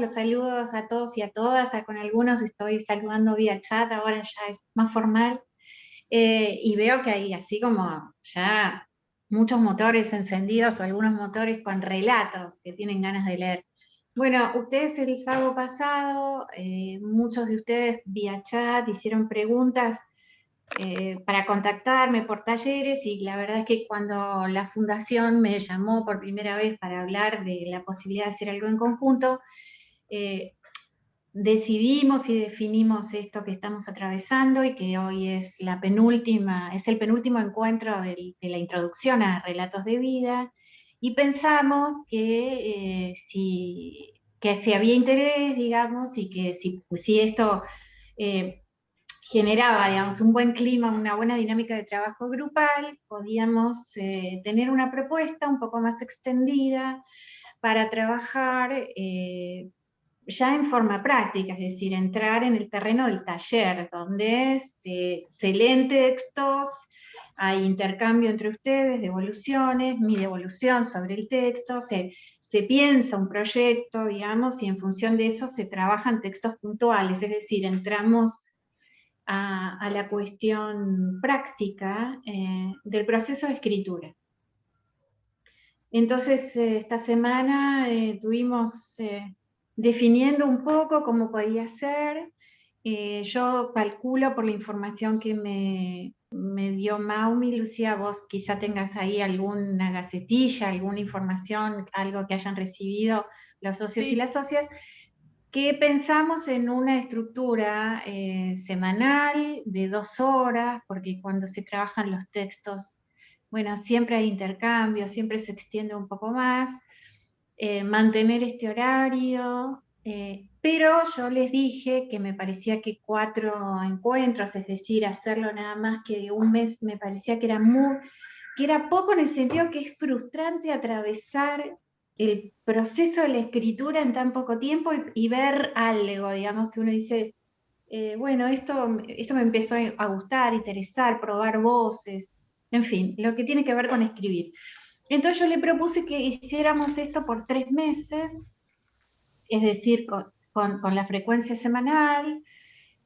los saludos a todos y a todas. Con algunos estoy saludando vía chat, ahora ya es más formal. Y veo que hay así como ya muchos motores encendidos o algunos motores con relatos que tienen ganas de leer. Bueno, ustedes el sábado pasado, muchos de ustedes vía chat hicieron preguntas para contactarme por talleres, y la verdad es que cuando la fundación me llamó por primera vez para hablar de la posibilidad de hacer algo en conjunto, eh, decidimos y definimos esto que estamos atravesando, y que hoy es el penúltimo encuentro de la introducción a Relatos de Vida, y pensamos que si había interés, digamos, y que si esto eh, generaba, digamos, un buen clima, una buena dinámica de trabajo grupal, podíamos tener una propuesta un poco más extendida para trabajar ya en forma práctica, es decir, entrar en el terreno del taller, donde se leen textos, hay intercambio entre ustedes, devoluciones, mi devolución sobre el texto, se piensa un proyecto, digamos, y en función de eso se trabajan textos puntuales, es decir, entramos a la cuestión práctica del proceso de escritura. Entonces, esta semana tuvimos definiendo un poco cómo podía ser. Yo calculo por la información que me dio Maumi, Lucía, vos quizá tengas ahí alguna gacetilla, alguna información, algo que hayan recibido los socios y Sí. las socias, que pensamos en una estructura semanal de 2 horas, porque cuando se trabajan los textos, bueno, siempre hay intercambio, siempre se extiende un poco más, mantener este horario, pero yo les dije que me parecía que 4 encuentros, es decir, hacerlo nada más que un mes, me parecía que era poco, en el sentido que es frustrante atravesar el proceso de la escritura en tan poco tiempo y ver algo, digamos, que uno dice, bueno, esto me empezó a gustar, interesar, probar voces, en fin, lo que tiene que ver con escribir. Entonces yo le propuse que hiciéramos esto por 3 meses, es decir, con la frecuencia semanal,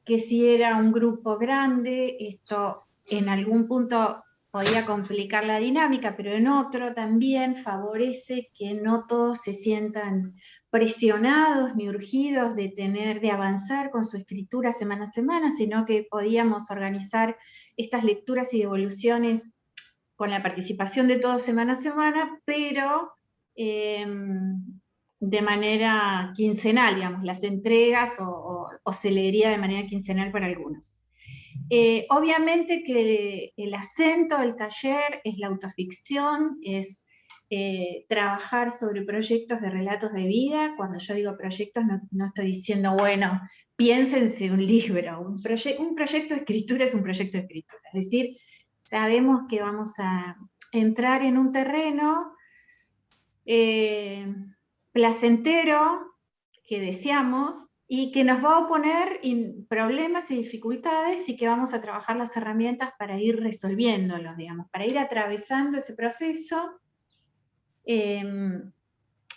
que si era un grupo grande, esto en algún punto podía complicar la dinámica, pero en otro también favorece que no todos se sientan presionados ni urgidos de avanzar con su escritura semana a semana, sino que podíamos organizar estas lecturas y devoluciones con la participación de todos semana a semana, pero de manera quincenal, digamos, las entregas o se leería de manera quincenal para algunos. Obviamente que el acento del taller es la autoficción, es trabajar sobre proyectos de relatos de vida. Cuando yo digo proyectos no estoy diciendo, bueno, piénsense un libro, un proyecto de escritura es un proyecto de escritura, es decir, sabemos que vamos a entrar en un terreno placentero que deseamos y que nos va a oponer problemas y dificultades, y que vamos a trabajar las herramientas para ir resolviéndolos, digamos, para ir atravesando ese proceso.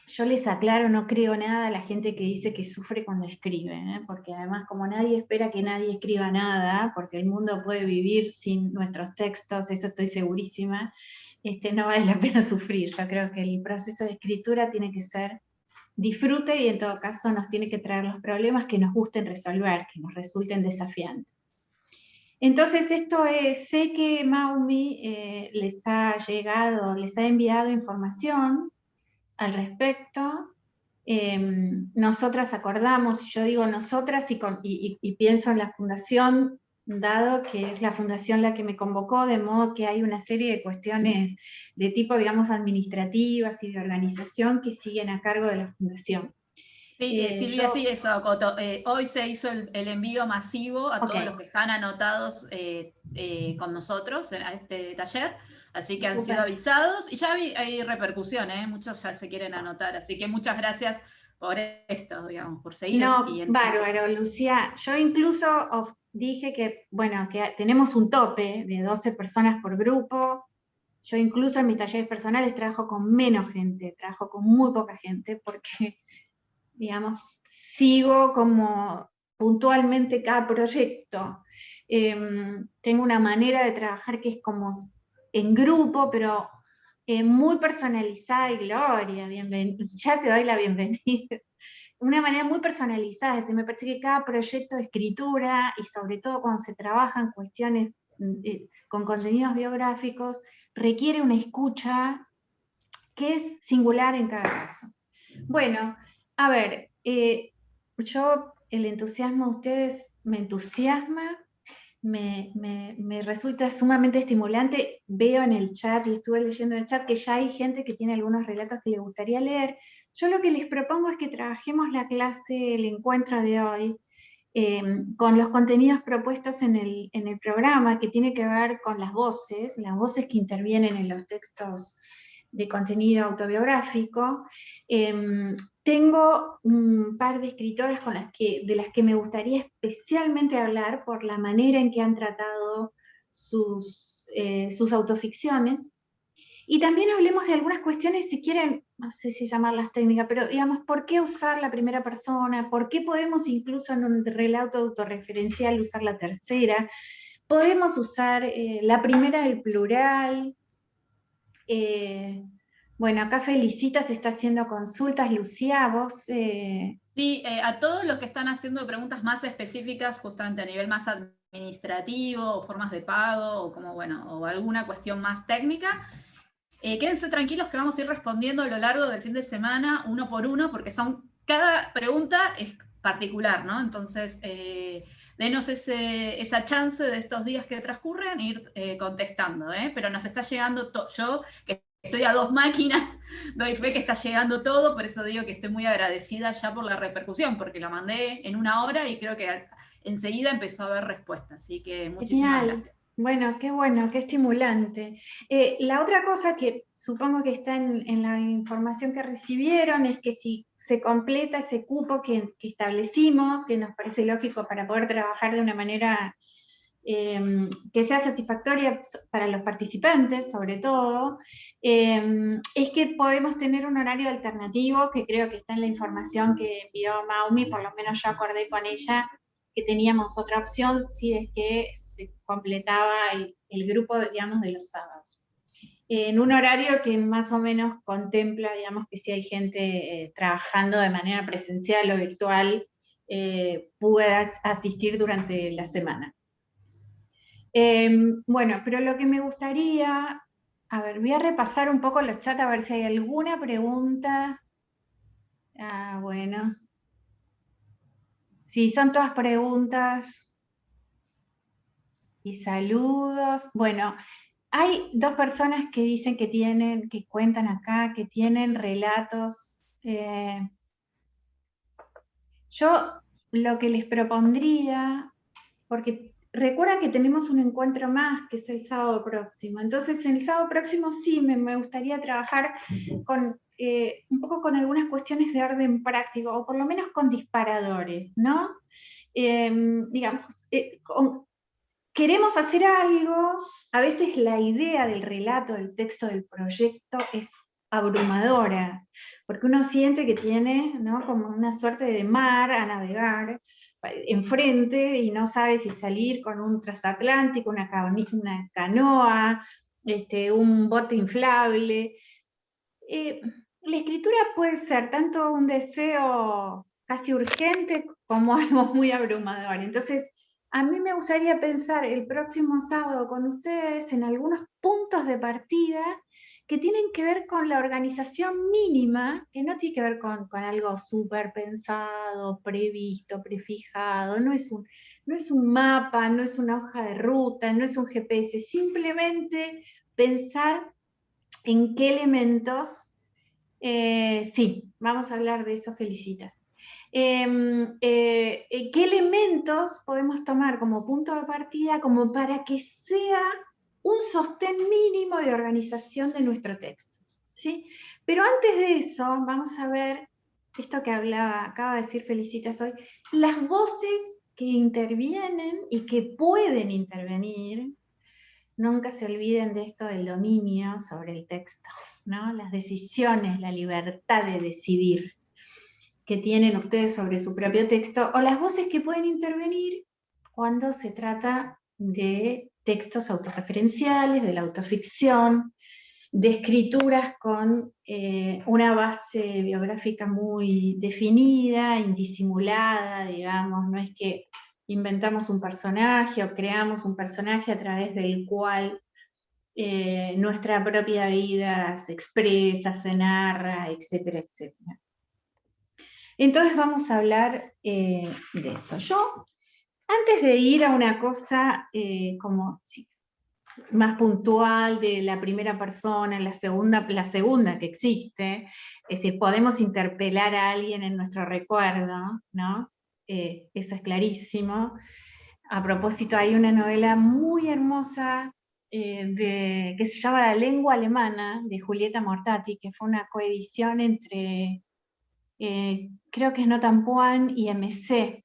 Yo les aclaro, no creo nada a la gente que dice que sufre cuando escribe, porque además, como nadie espera que nadie escriba nada, porque el mundo puede vivir sin nuestros textos, esto estoy segurísima, no vale la pena sufrir. Yo creo que el proceso de escritura tiene que ser disfrute, y en todo caso nos tiene que traer los problemas que nos gusten resolver, que nos resulten desafiantes. Entonces sé que Maumi les ha enviado información al respecto. Nosotras acordamos, yo digo nosotras y pienso en la fundación, dado que es la fundación la que me convocó, de modo que hay una serie de cuestiones de tipo, digamos, administrativas y de organización que siguen a cargo de la fundación. Sí, Silvia, sí, eso, Coto. Hoy se hizo el envío masivo a todos los que están anotados con nosotros a este taller, así que han sido avisados y ya hay repercusiones, muchos ya se quieren anotar, así que muchas gracias por esto, digamos, por seguir. No, bárbaro, Lucía. Yo incluso dije que, bueno, que tenemos un tope de 12 personas por grupo. Yo incluso en mis talleres personales trabajo con menos gente, trabajo con muy poca gente, porque digamos, sigo como puntualmente cada proyecto. Tengo una manera de trabajar que es como en grupo, pero muy personalizada, y Gloria, ya te doy la bienvenida. Una manera muy personalizada, es decir, me parece que cada proyecto de escritura, y sobre todo cuando se trabajan cuestiones con contenidos biográficos, requiere una escucha que es singular en cada caso. Bueno, a ver, el entusiasmo de ustedes me entusiasma, me resulta sumamente estimulante. Veo en el chat, y estuve leyendo en el chat, que ya hay gente que tiene algunos relatos que le gustaría leer. Yo lo que les propongo es que trabajemos la clase, el encuentro de hoy, con los contenidos propuestos en el programa, que tiene que ver con las voces que intervienen en los textos de contenido autobiográfico. Tengo un par de escritoras de las que me gustaría especialmente hablar por la manera en que han tratado sus autoficciones. Y también hablemos de algunas cuestiones, si quieren, no sé si llamarlas técnicas, pero digamos, ¿por qué usar la primera persona? ¿Por qué podemos incluso en un relato autorreferencial usar la tercera? ¿Podemos usar la primera del plural? Bueno, acá Felicita se está haciendo consultas. Lucía, vos... Sí, a todos los que están haciendo preguntas más específicas, justamente a nivel más administrativo, o formas de pago, o como, bueno, o alguna cuestión más técnica, quédense tranquilos que vamos a ir respondiendo a lo largo del fin de semana, uno por uno, porque cada pregunta es particular, ¿no? Entonces, denos esa chance de estos días que transcurren ir contestando, pero nos está llegando yo, que estoy a 2 máquinas, doy fe que está llegando todo, por eso digo que estoy muy agradecida ya por la repercusión, porque lo mandé en 1 hora y creo que enseguida empezó a haber respuesta, así que muchísimas Genial. gracias. Bueno, qué estimulante. La otra cosa que supongo que está en la información que recibieron es que si se completa ese cupo que establecimos, que nos parece lógico para poder trabajar de una manera que sea satisfactoria para los participantes, sobre todo, es que podemos tener un horario alternativo, que creo que está en la información que envió Maumi, por lo menos yo acordé con ella que teníamos otra opción si es que se completaba el grupo, digamos, de los sábados. En un horario que más o menos contempla, digamos, que si hay gente trabajando de manera presencial o virtual, pueda asistir durante la semana. Bueno, pero lo que me gustaría, a ver, voy a repasar un poco los chats a ver si hay alguna pregunta. Bueno. Sí, son todas preguntas y saludos. Bueno, hay 2 personas que dicen que cuentan acá, que tienen relatos. Yo lo que les propondría, porque recuerdan que tenemos un encuentro más, que es el sábado próximo. Entonces, el sábado próximo sí me gustaría trabajar con un poco con algunas cuestiones de orden práctico, o por lo menos con disparadores, ¿no? Digamos, queremos hacer algo, a veces la idea del relato, del texto, del proyecto es abrumadora, porque uno siente que tiene, ¿no?, como una suerte de mar a navegar enfrente y no sabe si salir con un transatlántico, una canoa, un bote inflable. La escritura puede ser tanto un deseo casi urgente como algo muy abrumador. Entonces, a mí me gustaría pensar el próximo sábado con ustedes en algunos puntos de partida que tienen que ver con la organización mínima, que no tiene que ver con algo súper pensado, previsto, prefijado, no es un mapa, no es una hoja de ruta, no es un GPS, simplemente pensar en qué elementos, sí, vamos a hablar de eso, Felicitas. ¿Qué elementos podemos tomar como punto de partida como para que sea un sostén mínimo de organización de nuestro texto? ¿Sí? Pero antes de eso, vamos a ver esto que acaba de decir Felicitas hoy, las voces que intervienen y que pueden intervenir. Nunca se olviden de esto del dominio sobre el texto, ¿no? Las decisiones, la libertad de decidir. que tienen ustedes sobre su propio texto, o las voces que pueden intervenir cuando se trata de textos autorreferenciales, de la autoficción, de escrituras con una base biográfica muy definida, indisimulada, digamos, no es que inventamos un personaje o creamos un personaje a través del cual nuestra propia vida se expresa, se narra, etcétera, etcétera. Entonces vamos a hablar de eso. Yo, antes de ir a una cosa como más puntual de la primera persona, la segunda que existe, es decir, podemos interpelar a alguien en nuestro recuerdo, ¿no? Eso es clarísimo. A propósito, hay una novela muy hermosa que se llama La lengua alemana, de Julieta Mortati, que fue una coedición entre, creo que es Notampuan y MC.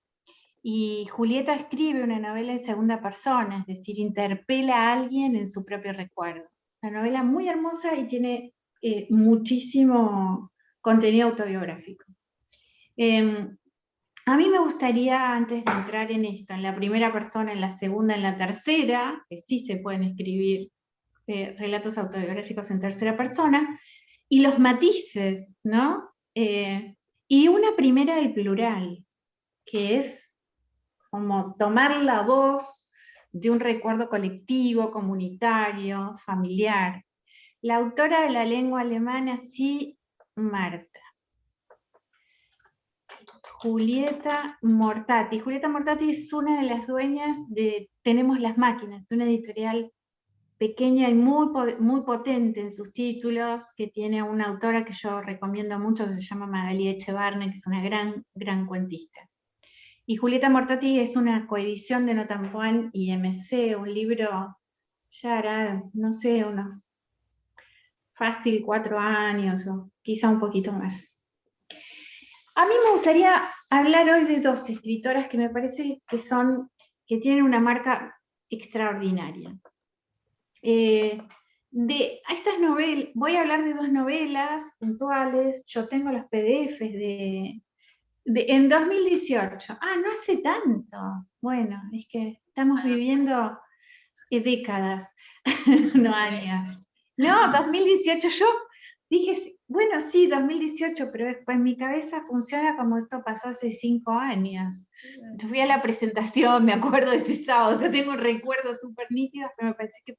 Y Julieta escribe una novela en segunda persona, es decir, interpela a alguien en su propio recuerdo. Una novela muy hermosa y tiene muchísimo contenido autobiográfico. A mí me gustaría, antes de entrar en esto, en la primera persona, en la segunda, en la tercera, que sí se pueden escribir relatos autobiográficos en tercera persona, y los matices, ¿no? Y una primera del plural, que es como tomar la voz de un recuerdo colectivo, comunitario, familiar. La autora de La lengua alemana, sí, Marta. Julieta Mortati. Julieta Mortati es una de las dueñas de Tenemos las máquinas, una editorial pequeña y muy potente en sus títulos, que tiene una autora que yo recomiendo mucho, que se llama Magalí Echevarne, que es una gran cuentista. Y Julieta Mortati es una coedición de Notampuan y MC, un libro, ya hará, no sé, unos fácil 4 años, o quizá un poquito más. A mí me gustaría hablar hoy de dos escritoras que me parece que tienen una marca extraordinaria. A estas novelas, voy a hablar de dos novelas puntuales. Yo tengo los PDFs en 2018. Ah, no hace tanto. Bueno, es que estamos viviendo décadas, no años. No, 2018 yo dije, bueno, sí, 2018, pero después mi cabeza funciona como esto pasó hace 5 años. Yo fui a la presentación, me acuerdo de ese sábado, o sea, tengo recuerdos súper nítidos, pero me parece que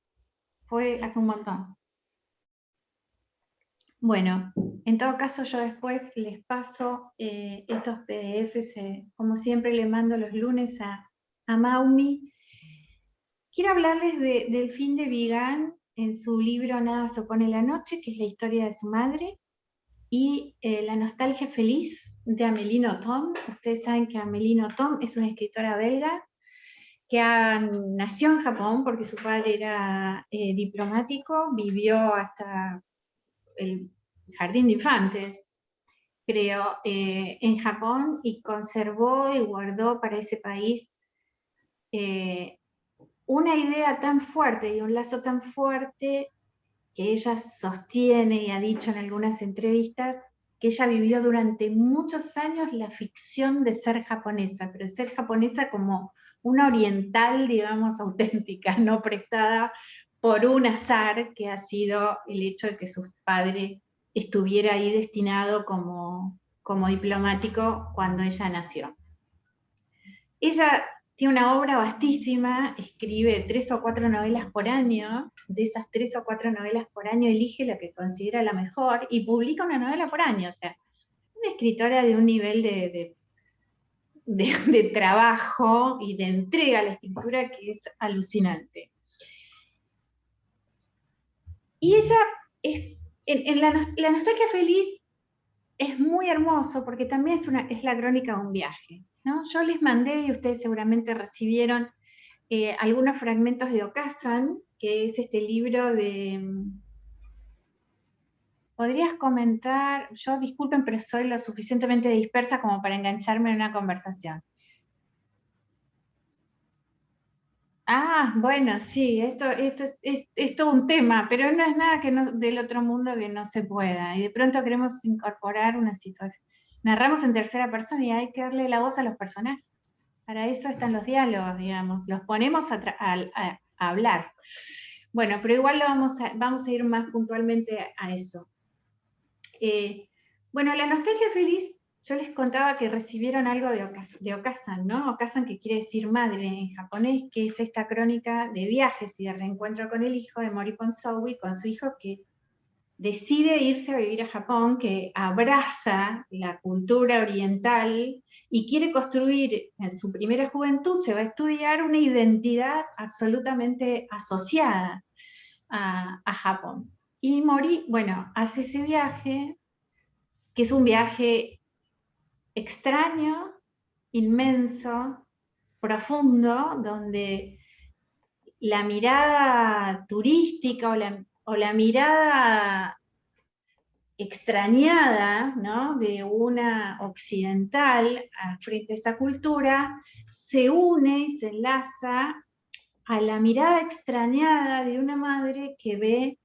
fue hace un montón. Bueno, en todo caso yo después les paso estos PDFs, como siempre le mando los lunes a Maumi. Quiero hablarles del fin de Vigan en su libro Nada se opone a la noche, que es la historia de su madre, y La nostalgia feliz de Amélie Nothomb. Ustedes saben que Amélie Nothomb es una escritora belga que nació en Japón porque su padre era diplomático, vivió hasta el jardín de infantes, creo, en Japón, y conservó y guardó para ese país una idea tan fuerte y un lazo tan fuerte que ella sostiene y ha dicho en algunas entrevistas que ella vivió durante muchos años la ficción de ser japonesa, pero de ser japonesa como una oriental, digamos, auténtica, no prestada por un azar que ha sido el hecho de que su padre estuviera ahí destinado como diplomático cuando ella nació. Ella tiene una obra vastísima, escribe 3 o 4 novelas por año, de esas 3 o 4 novelas por año elige la que considera la mejor y publica una novela por año, o sea, una escritora de un nivel de trabajo y de entrega a la escritura que es alucinante. Y ella en la nostalgia feliz es muy hermoso porque también es la crónica de un viaje, ¿no? Yo les mandé, y ustedes seguramente recibieron, algunos fragmentos de Okazan, que es este libro de... ¿Podrías comentar? Yo, disculpen, pero soy lo suficientemente dispersa como para engancharme en una conversación. Ah, bueno, sí, esto es todo un tema, pero no es nada del otro mundo que no se pueda. Y de pronto queremos incorporar una situación. narramos en tercera persona y hay que darle la voz a los personajes. Para eso están los diálogos, digamos, los ponemos a hablar. Bueno, pero igual vamos a ir más puntualmente a eso. Bueno, la nostalgia feliz, yo les contaba que recibieron algo de Okazan, ¿no? Okazan, que quiere decir madre en japonés, que es esta crónica de viajes y de reencuentro con el hijo de Mori Konsowi, con su hijo que decide irse a vivir a Japón, que abraza la cultura oriental y quiere construir en su primera juventud, se va a estudiar una identidad absolutamente asociada a Japón. Y Mori, bueno, hace ese viaje, que es un viaje extraño, inmenso, profundo, donde la mirada turística o la mirada extrañada, ¿no?, de una occidental frente a esa cultura, se une y se enlaza a la mirada extrañada de una madre que ve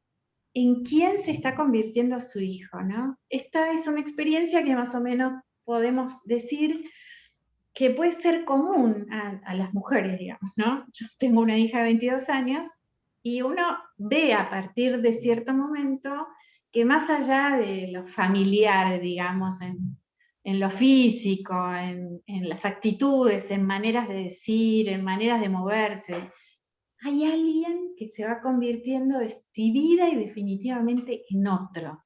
en quién se está convirtiendo su hijo, ¿no? Esta es una experiencia que más o menos podemos decir que puede ser común a las mujeres, digamos, ¿no? Yo tengo una hija de 22 años y uno ve a partir de cierto momento que más allá de lo familiar, digamos, en lo físico, en las actitudes, en maneras de decir, en maneras de moverse, hay alguien que se va convirtiendo decidida y definitivamente en otro,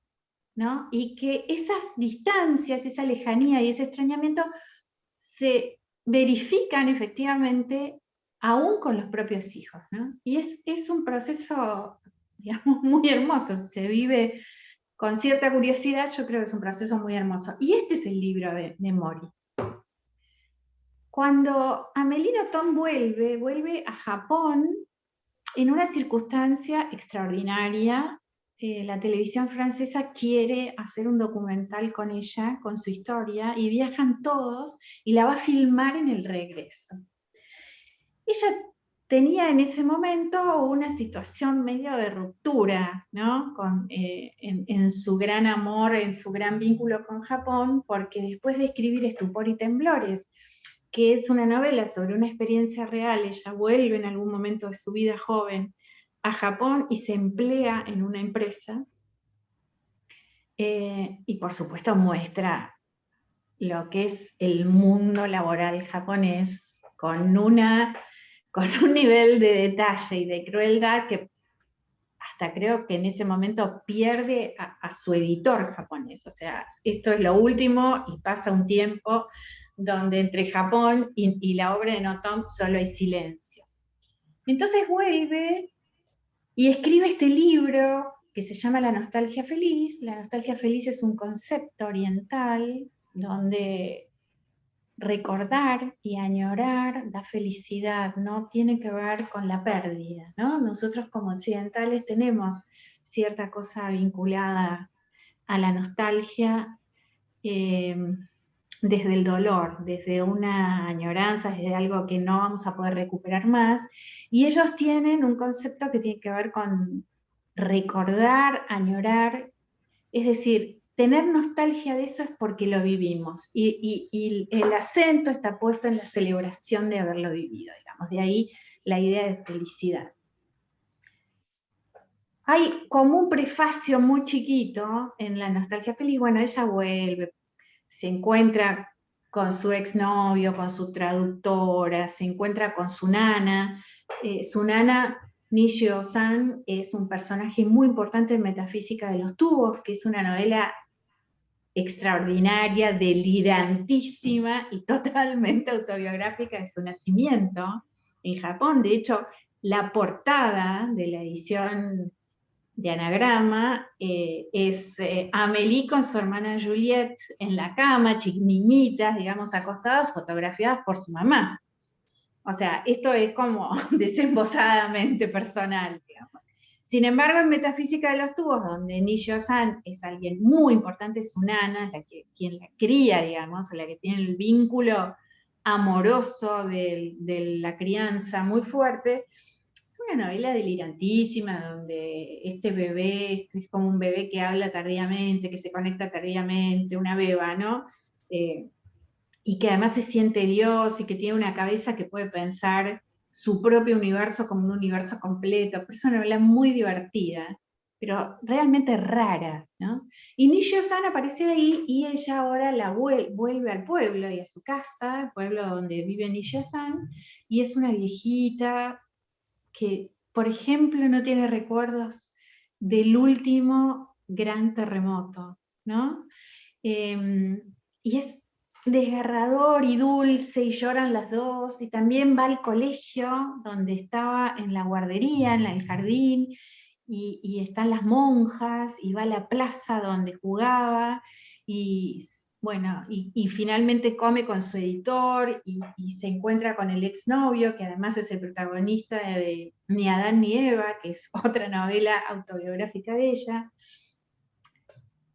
¿no? Y que esas distancias, esa lejanía y ese extrañamiento se verifican efectivamente aún con los propios hijos, ¿no? Y es un proceso, digamos, muy hermoso, se vive con cierta curiosidad, yo creo que es un proceso muy hermoso. Y este es el libro de Mori. Cuando Amélie Nothomb vuelve a Japón en una circunstancia extraordinaria. La televisión francesa quiere hacer un documental con ella, con su historia, y viajan todos y la va a filmar en el regreso. Ella tenía en ese momento una situación medio de ruptura, ¿no?, en su gran amor, en su gran vínculo con Japón, porque después de escribir Estupor y Temblores, que es una novela sobre una experiencia real, ella vuelve en algún momento de su vida joven a Japón y se emplea en una empresa, y por supuesto muestra lo que es el mundo laboral japonés con un nivel de detalle y de crueldad que hasta creo que en ese momento pierde a su editor japonés. O sea, esto es lo último y pasa un tiempo donde entre Japón y la obra de Nothomb solo hay silencio. Entonces vuelve y escribe este libro que se llama La nostalgia feliz. La nostalgia feliz es un concepto oriental donde recordar y añorar da felicidad, ¿no? Tiene que ver con la pérdida, ¿no? Nosotros como occidentales tenemos cierta cosa vinculada a la nostalgia, desde el dolor, desde una añoranza, desde algo que no vamos a poder recuperar más, y ellos tienen un concepto que tiene que ver con recordar, añorar, es decir, tener nostalgia de eso es porque lo vivimos, y el acento está puesto en la celebración de haberlo vivido, digamos, de ahí la idea de felicidad. Hay como un prefacio muy chiquito en La nostalgia feliz. Bueno, ella vuelve, se encuentra con su exnovio, con su traductora, se encuentra con su nana. Su nana, Nishio-san, es un personaje muy importante en Metafísica de los Tubos, que es una novela extraordinaria, delirantísima y totalmente autobiográfica de su nacimiento en Japón. De hecho, la portada de la edición de Anagrama es Amélie con su hermana Juliette en la cama, niñitas, digamos, acostadas, fotografiadas por su mamá. O sea, esto es como desembosadamente personal, digamos. Sin embargo, en Metafísica de los Tubos, donde Nishio-san es alguien muy importante, es su nana, quien la cría, digamos, la que tiene el vínculo amoroso de la crianza muy fuerte. Es una novela delirantísima, donde este bebé es como un bebé que habla tardíamente, que se conecta tardíamente, una beba, ¿no? y que además se siente Dios y que tiene una cabeza que puede pensar su propio universo como un universo completo. Por eso es una novela muy divertida, pero realmente rara, ¿no? Y Nishio-san aparece ahí y ella ahora vuelve al pueblo y a su casa, el pueblo donde vive Nishio-san, y es una viejita que, por ejemplo, no tiene recuerdos del último gran terremoto, ¿no? Y es desgarrador y dulce, y lloran las dos, y también va al colegio, donde estaba en la guardería, en el jardín, y están las monjas, y va a la plaza donde jugaba, y bueno, y finalmente come con su editor, y se encuentra con el exnovio, que además es el protagonista de Ni Adán ni Eva, que es otra novela autobiográfica de ella.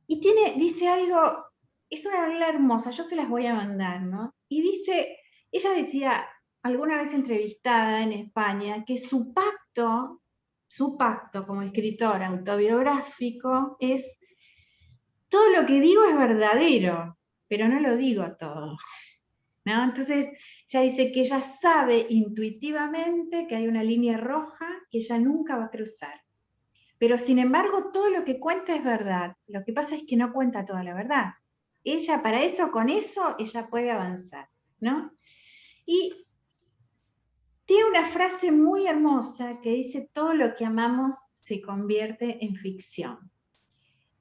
Y dice algo, es una novela hermosa, yo se las voy a mandar, ¿no? Y dice, ella decía, alguna vez entrevistada en España, que su pacto como escritora autobiográfico es, todo lo que digo es verdadero, pero no lo digo todo, ¿no? Entonces, ella dice que ella sabe intuitivamente que hay una línea roja que ella nunca va a cruzar. Pero sin embargo, todo lo que cuenta es verdad. Lo que pasa es que no cuenta toda la verdad. Ella, para eso, con eso, ella puede avanzar, ¿no? Y tiene una frase muy hermosa que dice, todo lo que amamos se convierte en ficción.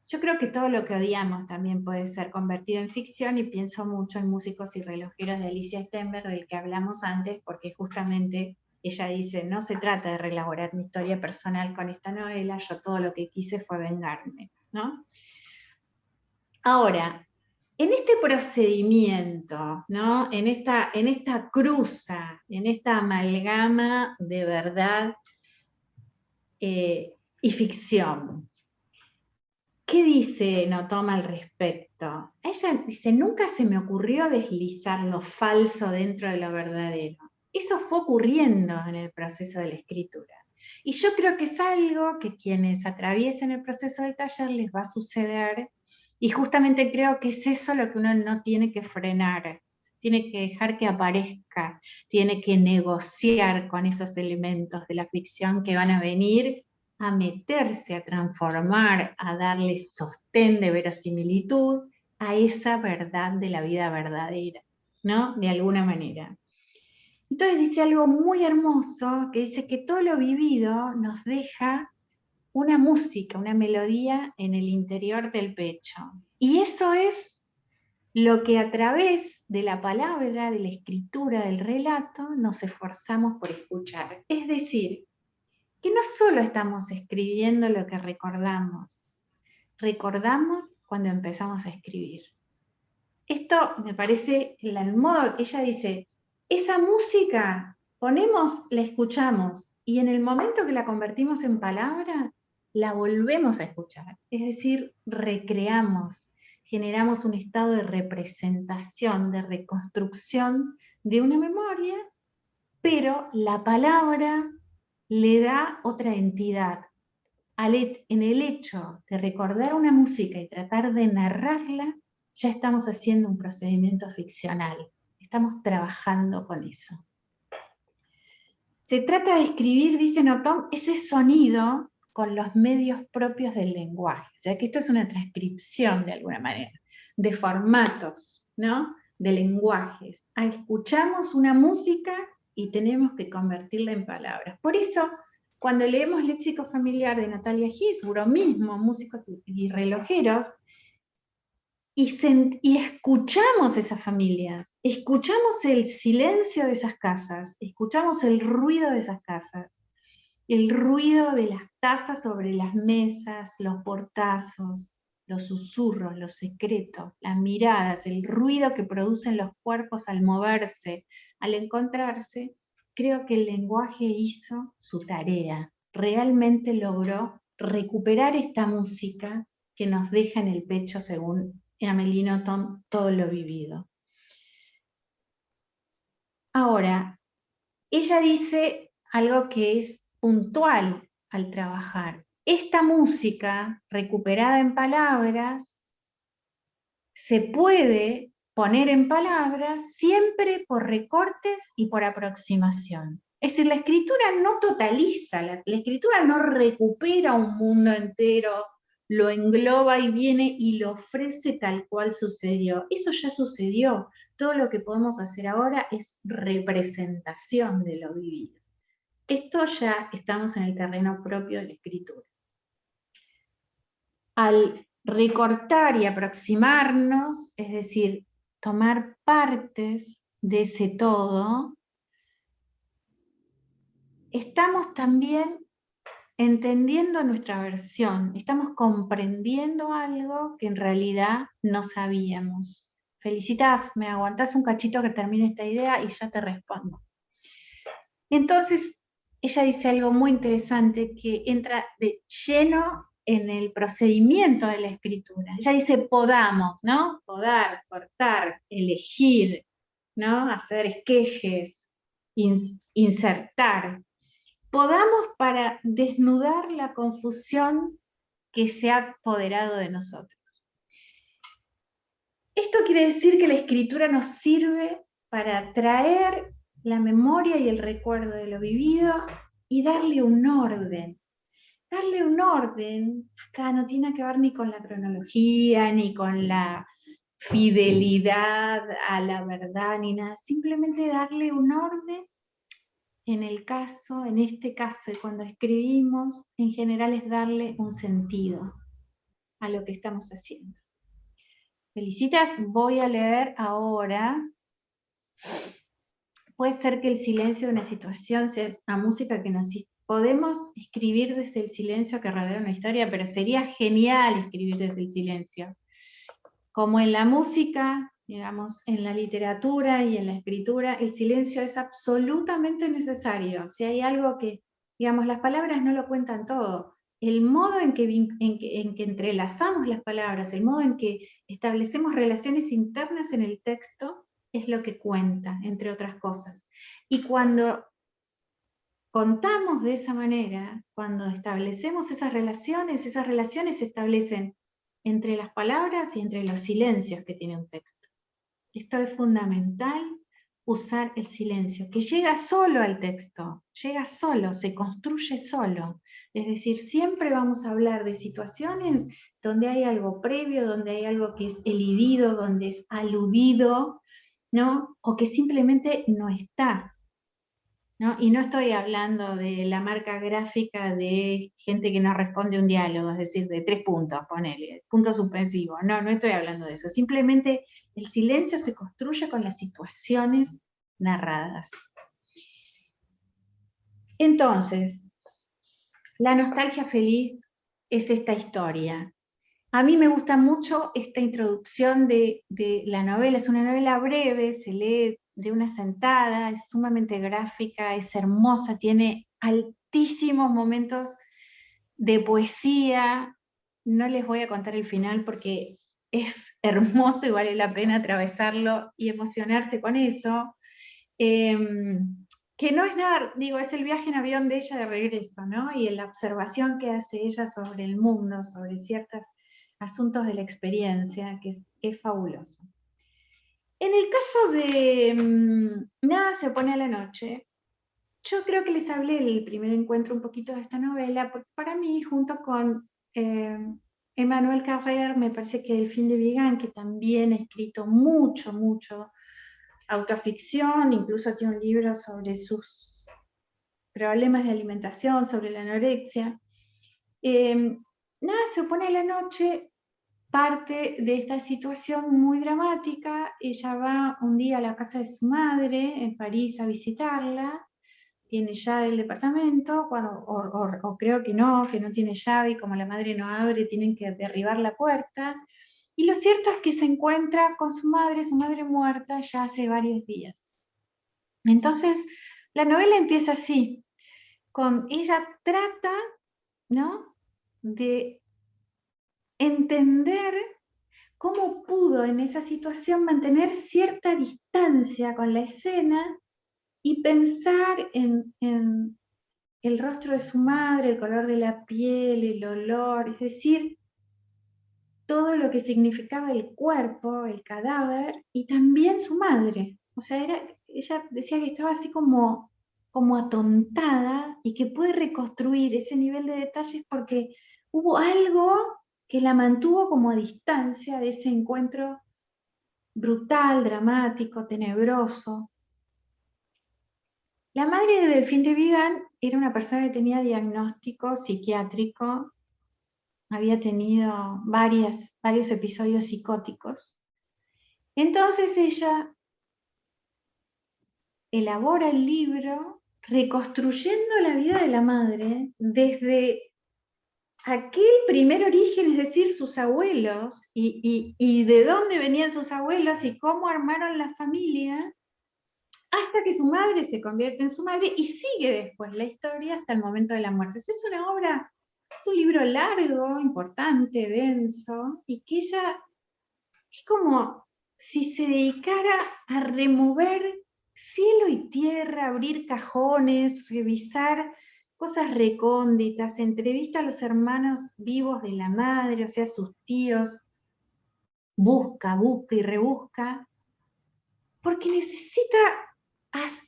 Yo creo que todo lo que odiamos también puede ser convertido en ficción, y pienso mucho en Músicos y relojeros de Alicia Stenberg, del que hablamos antes, porque justamente ella dice, no se trata de reelaborar mi historia personal con esta novela, yo todo lo que quise fue vengarme, ¿no? Ahora, en este procedimiento, ¿no? En esta cruza, en esta amalgama de verdad y ficción, ¿qué dice Notoma al respecto? Ella dice, nunca se me ocurrió deslizar lo falso dentro de lo verdadero. Eso fue ocurriendo en el proceso de la escritura. Y yo creo que es algo que quienes atraviesen el proceso del taller les va a suceder, y justamente creo que es eso lo que uno no tiene que frenar, tiene que dejar que aparezca, tiene que negociar con esos elementos de la ficción que van a venir a meterse, a transformar, a darle sostén de verosimilitud a esa verdad de la vida verdadera, ¿no? De alguna manera. Entonces dice algo muy hermoso, que dice que todo lo vivido nos deja una música, una melodía en el interior del pecho. Y eso es lo que a través de la palabra, de la escritura, del relato, nos esforzamos por escuchar. Es decir, que no solo estamos escribiendo lo que recordamos cuando empezamos a escribir. Esto me parece el modo que ella dice, esa música la escuchamos, y en el momento que la convertimos en palabra, la volvemos a escuchar. Es decir, recreamos, generamos un estado de representación, de reconstrucción de una memoria, pero la palabra le da otra entidad. En el hecho de recordar una música y tratar de narrarla, ya estamos haciendo un procedimiento ficcional. Estamos trabajando con eso. Se trata de escribir, dice Notom, ese sonido con los medios propios del lenguaje. O sea que esto es una transcripción de alguna manera, de formatos, ¿no? De lenguajes. Escuchamos una música y tenemos que convertirla en palabras. Por eso, cuando leemos Léxico Familiar de Natalia Gisburo, mismo, Músicos y relojeros, y escuchamos esas familias, escuchamos el silencio de esas casas, escuchamos el ruido de esas casas, el ruido de las tazas sobre las mesas, los portazos, los susurros, los secretos, las miradas, el ruido que producen los cuerpos al moverse, al encontrarse. Creo que el lenguaje hizo su tarea, realmente logró recuperar esta música que nos deja en el pecho, según Amélie Nothomb, todo lo vivido. Ahora, ella dice algo que es puntual al trabajar. Esta música recuperada en palabras se puede poner en palabras, siempre por recortes y por aproximación. Es decir, la escritura no totaliza, la escritura no recupera un mundo entero, lo engloba y viene y lo ofrece tal cual sucedió. Eso ya sucedió. Todo lo que podemos hacer ahora es representación de lo vivido. Esto ya estamos en el terreno propio de la escritura. Al recortar y aproximarnos, es decir, tomar partes de ese todo, estamos también entendiendo nuestra versión, estamos comprendiendo algo que en realidad no sabíamos. Felicitas, me aguantás un cachito que termine esta idea y ya te respondo. Entonces, ella dice algo muy interesante que entra de lleno en el procedimiento de la escritura. Ella dice podamos, ¿no? Podar, cortar, elegir, ¿no? Hacer esquejes, insertar. Podamos para desnudar la confusión que se ha apoderado de nosotros. Esto quiere decir que la escritura nos sirve para traer la memoria y el recuerdo de lo vivido y darle un orden. Darle un orden, acá no tiene que ver ni con la cronología, ni con la fidelidad a la verdad, ni nada. Simplemente darle un orden en este caso, cuando escribimos, en general es darle un sentido a lo que estamos haciendo. Felicitas, voy a leer ahora. Puede ser que el silencio de una situación sea la música que nos... Podemos escribir desde el silencio que rodea una historia, pero sería genial escribir desde el silencio. Como en la música, digamos, en la literatura y en la escritura, el silencio es absolutamente necesario. Si hay algo que, digamos, las palabras no lo cuentan todo. El modo en que entrelazamos las palabras, el modo en que establecemos relaciones internas en el texto, es lo que cuenta, entre otras cosas. Y cuando contamos de esa manera, cuando establecemos esas relaciones se establecen entre las palabras y entre los silencios que tiene un texto. Esto es fundamental, usar el silencio, que llega solo al texto, llega solo, se construye solo. Es decir, siempre vamos a hablar de situaciones donde hay algo previo, donde hay algo que es elidido, donde es aludido, ¿no? O que simplemente no está, ¿no? Y no estoy hablando de la marca gráfica de gente que no responde un diálogo, es decir, de 3 puntos, ponele, punto suspensivo. No, no estoy hablando de eso. Simplemente el silencio se construye con las situaciones narradas. Entonces, la nostalgia feliz es esta historia. A mí me gusta mucho esta introducción de la novela. Es una novela breve, se lee de una sentada, es sumamente gráfica, es hermosa, tiene altísimos momentos de poesía. No les voy a contar el final porque es hermoso y vale la pena atravesarlo y emocionarse con eso. Que no es nada, digo, es el viaje en avión de ella de regreso, ¿no? Y la observación que hace ella sobre el mundo, sobre ciertos asuntos de la experiencia, que es fabuloso. En el caso de Nada se opone a la noche, yo creo que les hablé el primer encuentro un poquito de esta novela, porque para mí, junto con Emmanuel Carrère, me parece que Delphine de Vigan, que también ha escrito mucho autoficción, incluso tiene un libro sobre sus problemas de alimentación, sobre la anorexia. Nada se opone a la noche, parte de esta situación muy dramática. Ella va un día a la casa de su madre en París a visitarla, tiene llave del departamento, o creo que no tiene llave, y como la madre no abre, tienen que derribar la puerta. Y lo cierto es que se encuentra con su madre muerta ya hace varios días. Entonces, la novela empieza así, con ella trata, ¿no?, de entender cómo pudo en esa situación mantener cierta distancia con la escena y pensar en el rostro de su madre, el color de la piel, el olor, es decir, todo lo que significaba el cuerpo, el cadáver, y también su madre. O sea, ella decía que estaba así como atontada y que puede reconstruir ese nivel de detalles porque hubo algo que la mantuvo como a distancia de ese encuentro brutal, dramático, tenebroso. La madre de Delfín de Vigan era una persona que tenía diagnóstico psiquiátrico, había tenido varios episodios psicóticos. Entonces ella elabora el libro reconstruyendo la vida de la madre desde aquel primer origen, es decir, sus abuelos, y de dónde venían sus abuelos y cómo armaron la familia, hasta que su madre se convierte en su madre y sigue después la historia hasta el momento de la muerte. Es una obra, es un libro largo, importante, denso, y que ella es como si se dedicara a remover cielo y tierra, abrir cajones, revisar cosas recónditas, entrevista a los hermanos vivos de la madre, o sea, sus tíos, busca y rebusca, porque necesita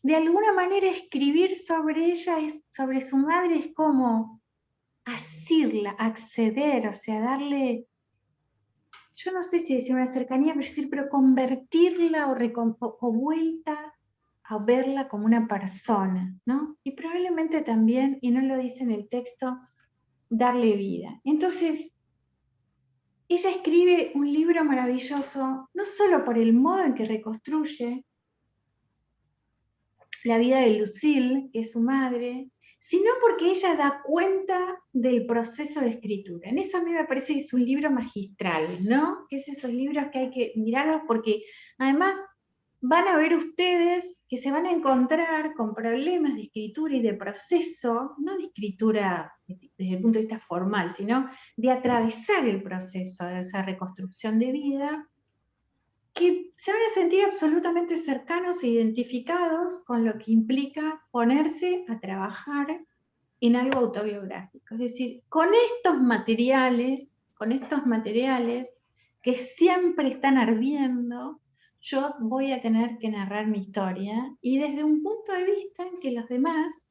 de alguna manera escribir sobre ella, sobre su madre, es como asirla, acceder, o sea, darle, yo no sé si decir una cercanía, pero convertirla o vuelta a verla como una persona, ¿no? Y probablemente también, y no lo dice en el texto, darle vida. Entonces, ella escribe un libro maravilloso, no solo por el modo en que reconstruye la vida de Lucille, que es su madre, sino porque ella da cuenta del proceso de escritura. En eso a mí me parece que es un libro magistral, ¿no? Que es esos libros que hay que mirarlos porque además van a ver ustedes que se van a encontrar con problemas de escritura y de proceso, no de escritura desde el punto de vista formal, sino de atravesar el proceso de esa reconstrucción de vida, que se van a sentir absolutamente cercanos e identificados con lo que implica ponerse a trabajar en algo autobiográfico. Es decir, con estos materiales que siempre están ardiendo, yo voy a tener que narrar mi historia y desde un punto de vista en que los demás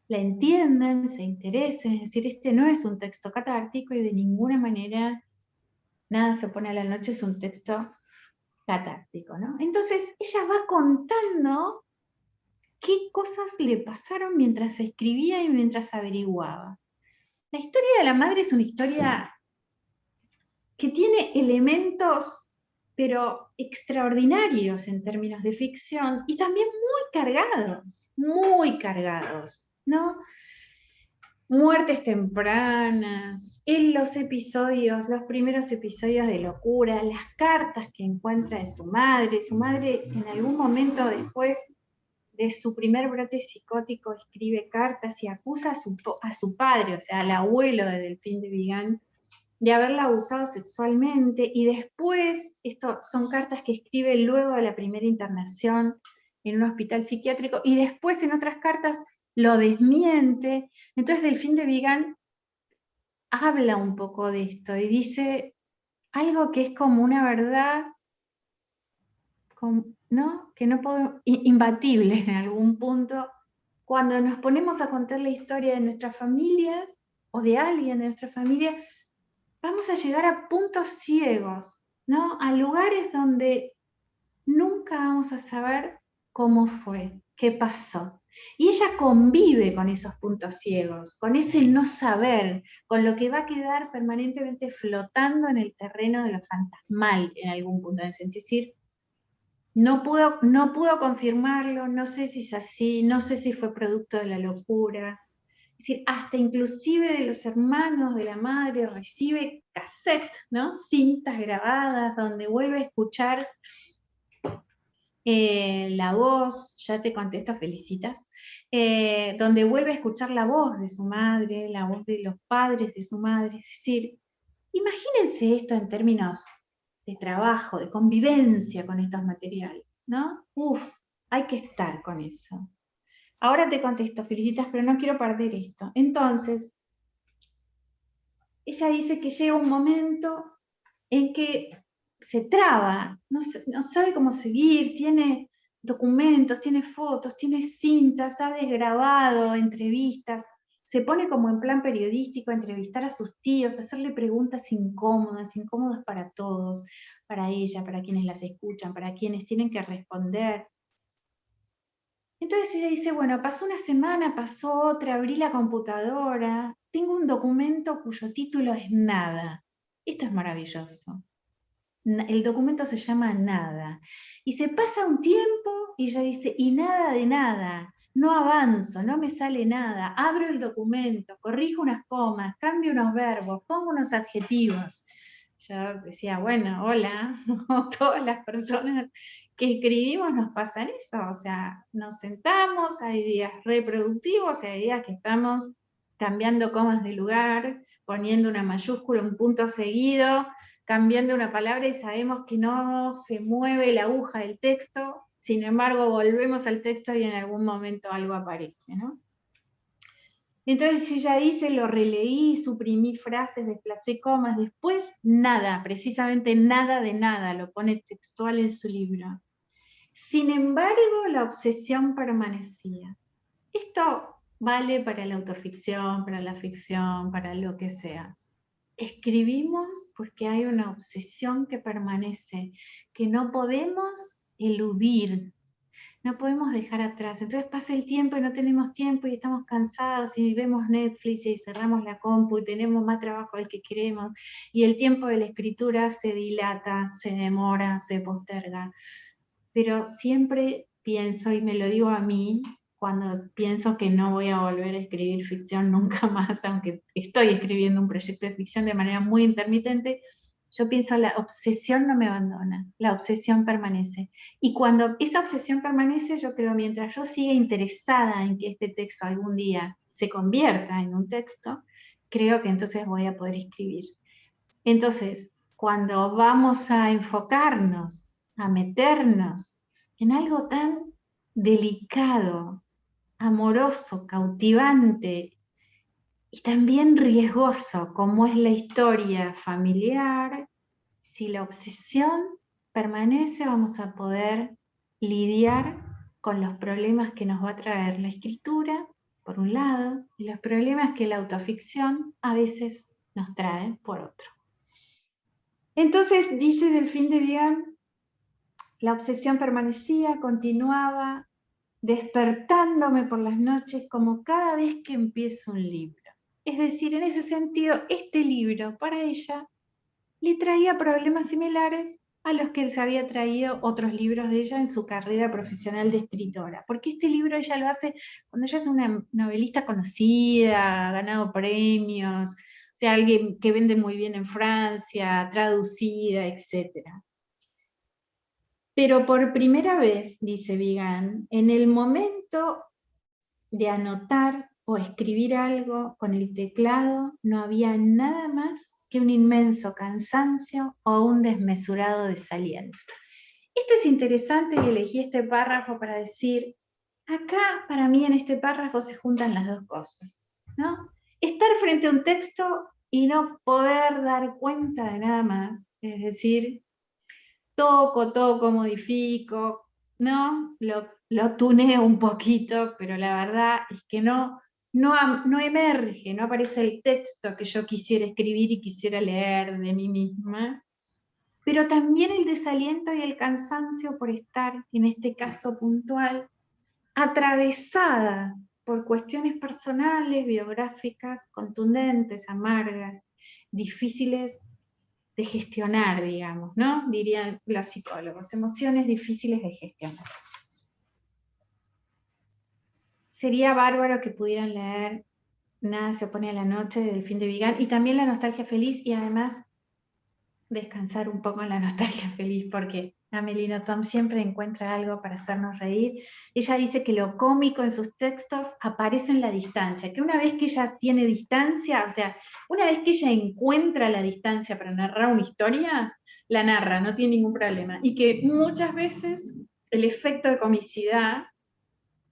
la entiendan, se interesen. Es decir, este no es un texto catártico y de ninguna manera nada se opone a la noche, es un texto catártico, ¿no? Entonces ella va contando qué cosas le pasaron mientras escribía y mientras averiguaba. La historia de la madre es una historia que tiene elementos, pero extraordinarios en términos de ficción y también muy cargados, ¿no? Muertes tempranas, en los episodios, los primeros episodios de locura, las cartas que encuentra de su madre en algún momento después de su primer brote psicótico escribe cartas y acusa a su padre, o sea, al abuelo de Delfín de Vigan, de haberla abusado sexualmente, y después, esto son cartas que escribe luego de la primera internación en un hospital psiquiátrico, y después en otras cartas lo desmiente. Entonces Delfín de Vigan habla un poco de esto y dice algo que es como una verdad, ¿no? Que no podemos, imbatible en algún punto, cuando nos ponemos a contar la historia de nuestras familias o de alguien de nuestra familia, vamos a llegar a puntos ciegos, ¿no? A lugares donde nunca vamos a saber cómo fue, qué pasó. Y ella convive con esos puntos ciegos, con ese no saber, con lo que va a quedar permanentemente flotando en el terreno de lo fantasmal en algún punto. Es decir, no pudo confirmarlo, no sé si es así, no sé si fue producto de la locura. Es decir, hasta inclusive de los hermanos de la madre recibe cassette, ¿no? Cintas grabadas donde vuelve a escuchar la voz, ya te contesto, felicitas, donde vuelve a escuchar la voz de su madre, la voz de los padres de su madre. Es decir, imagínense esto en términos de trabajo, de convivencia con estos materiales, ¿no? Uf, hay que estar con eso. Ahora te contesto, felicitas, pero no quiero perder esto. Entonces, ella dice que llega un momento en que se traba, no sabe cómo seguir, tiene documentos, tiene fotos, tiene cintas, ha desgrabado entrevistas, se pone como en plan periodístico a entrevistar a sus tíos, a hacerle preguntas incómodas para todos, para ella, para quienes las escuchan, para quienes tienen que responder. Entonces ella dice, bueno, pasó una semana, pasó otra, abrí la computadora, tengo un documento cuyo título es Nada. Esto es maravilloso. El documento se llama Nada. Y se pasa un tiempo y ella dice, y nada de nada, no avanzo, no me sale nada, abro el documento, corrijo unas comas, cambio unos verbos, pongo unos adjetivos. Yo decía, bueno, hola, todas las personas que escribimos nos pasan eso, o sea, nos sentamos, hay días reproductivos, hay días que estamos cambiando comas de lugar, poniendo una mayúscula, un punto seguido, cambiando una palabra y sabemos que no se mueve la aguja del texto, sin embargo volvemos al texto y en algún momento algo aparece, ¿no? Entonces ella dice, lo releí, suprimí frases, desplacé comas, después nada, precisamente nada de nada, lo pone textual en su libro. Sin embargo, la obsesión permanecía. Esto vale para la autoficción, para la ficción, para lo que sea. Escribimos porque hay una obsesión que permanece, que no podemos eludir, no podemos dejar atrás. Entonces pasa el tiempo y no tenemos tiempo y estamos cansados y vemos Netflix y cerramos la compu y tenemos más trabajo del que queremos y el tiempo de la escritura se dilata, se demora, se posterga. Pero siempre pienso, y me lo digo a mí, cuando pienso que no voy a volver a escribir ficción nunca más, aunque estoy escribiendo un proyecto de ficción de manera muy intermitente, yo pienso, la obsesión no me abandona, la obsesión permanece. Y cuando esa obsesión permanece, yo creo, mientras yo siga interesada en que este texto algún día se convierta en un texto, creo que entonces voy a poder escribir. Entonces, cuando vamos a enfocarnos, a meternos en algo tan delicado, amoroso, cautivante y también riesgoso como es la historia familiar, si la obsesión permanece, vamos a poder lidiar con los problemas que nos va a traer la escritura, por un lado, y los problemas que la autoficción a veces nos trae, por otro. Entonces, dice Delfín de Vigan, la obsesión permanecía, continuaba, despertándome por las noches como cada vez que empiezo un libro. Es decir, en ese sentido, este libro para ella le traía problemas similares a los que se había traído otros libros de ella en su carrera profesional de escritora. Porque este libro ella lo hace cuando ella es una novelista conocida, ha ganado premios, o sea, alguien que vende muy bien en Francia, traducida, etc. Pero por primera vez, dice Vigan, en el momento de anotar o escribir algo con el teclado, no había nada más que un inmenso cansancio o un desmesurado desaliento. Esto es interesante y elegí este párrafo para decir, acá para mí en este párrafo se juntan las dos cosas, ¿no? Estar frente a un texto y no poder dar cuenta de nada más, es decir, toco, modifico, ¿no? Lo tuneo un poquito, pero la verdad es que no emerge, no aparece el texto que yo quisiera escribir y quisiera leer de mí misma. Pero también el desaliento y el cansancio por estar, en este caso puntual, atravesada por cuestiones personales, biográficas, contundentes, amargas, difíciles de gestionar, digamos, ¿no? Dirían los psicólogos, emociones difíciles de gestionar. Sería bárbaro que pudieran leer Nada se opone a la noche de Delfín de Vigan y también La nostalgia feliz y además descansar un poco en la nostalgia feliz porque Amélie Nothomb siempre encuentra algo para hacernos reír. Ella dice que lo cómico en sus textos aparece en la distancia, que una vez que ella tiene distancia, o sea, una vez que ella encuentra la distancia para narrar una historia, la narra, no tiene ningún problema. Y que muchas veces el efecto de comicidad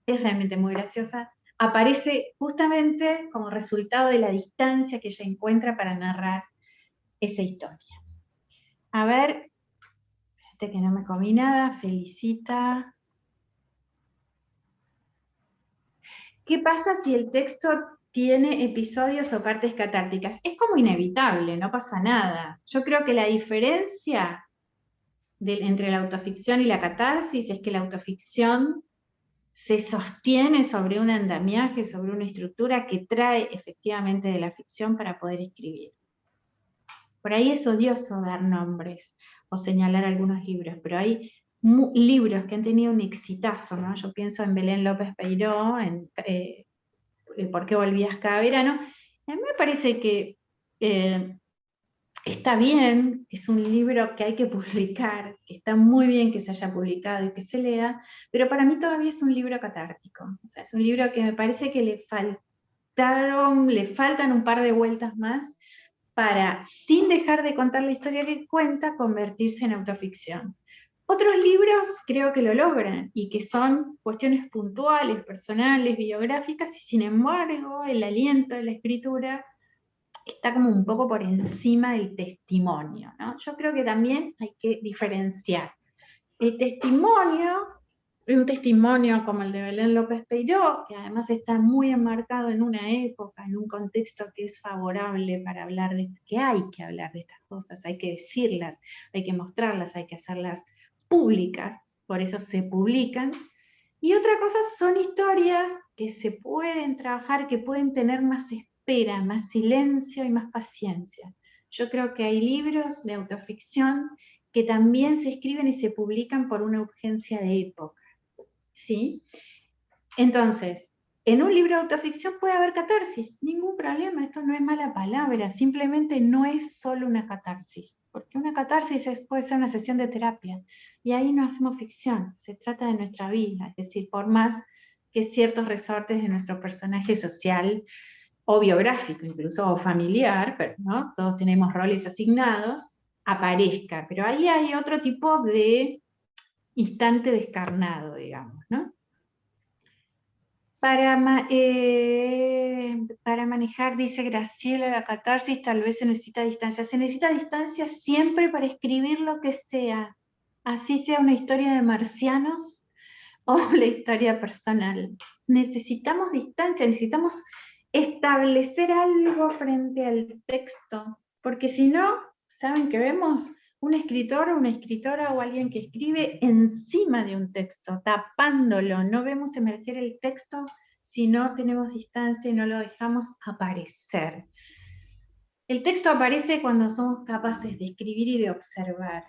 es realmente muy graciosa, aparece justamente como resultado de la distancia que ella encuentra para narrar esa historia. A ver, que no me comí nada, felicita. ¿Qué pasa si el texto tiene episodios o partes catárticas? Es como inevitable, no pasa nada. Yo creo que la diferencia entre la autoficción y la catarsis es que la autoficción se sostiene sobre un andamiaje, sobre una estructura que trae efectivamente de la ficción para poder escribir. Por ahí es odioso dar nombres o señalar algunos libros, pero hay libros que han tenido un exitazo, ¿no? Yo pienso en Belén López Peiró, en ¿Por qué volvías cada verano? A mí me parece que está bien, es un libro que hay que publicar, que está muy bien que se haya publicado y que se lea, pero para mí todavía es un libro catártico. O sea, es un libro que me parece que le faltan un par de vueltas más para, sin dejar de contar la historia que cuenta, convertirse en autoficción. Otros libros creo que lo logran, y que son cuestiones puntuales, personales, biográficas, y sin embargo el aliento de la escritura está como un poco por encima del testimonio, ¿no? Yo creo que también hay que diferenciar. El testimonio, un testimonio como el de Belén López Peiró, que además está muy enmarcado en una época, en un contexto que es favorable para hablar de, que hay que hablar de estas cosas, hay que decirlas, hay que mostrarlas, hay que hacerlas públicas, por eso se publican. Y otra cosa son historias que se pueden trabajar, que pueden tener más espera, más silencio y más paciencia. Yo creo que hay libros de autoficción que también se escriben y se publican por una urgencia de época, ¿sí? Entonces, en un libro de autoficción puede haber catarsis, ningún problema, esto no es mala palabra, simplemente no es solo una catarsis, porque una catarsis puede ser una sesión de terapia, y ahí no hacemos ficción, se trata de nuestra vida, es decir, por más que ciertos resortes de nuestro personaje social o biográfico, incluso, o familiar, pero ¿no? Todos tenemos roles asignados, aparezca, pero ahí hay otro tipo de instante descarnado, digamos, ¿no? Para manejar, dice Graciela, la catarsis tal vez se necesita distancia. Se necesita distancia siempre para escribir lo que sea, así sea una historia de marcianos o la historia personal. Necesitamos distancia, necesitamos establecer algo frente al texto, porque si no, ¿saben qué vemos? Un escritor o una escritora o alguien que escribe encima de un texto, tapándolo. No vemos emerger el texto si no tenemos distancia y no lo dejamos aparecer. El texto aparece cuando somos capaces de escribir y de observar,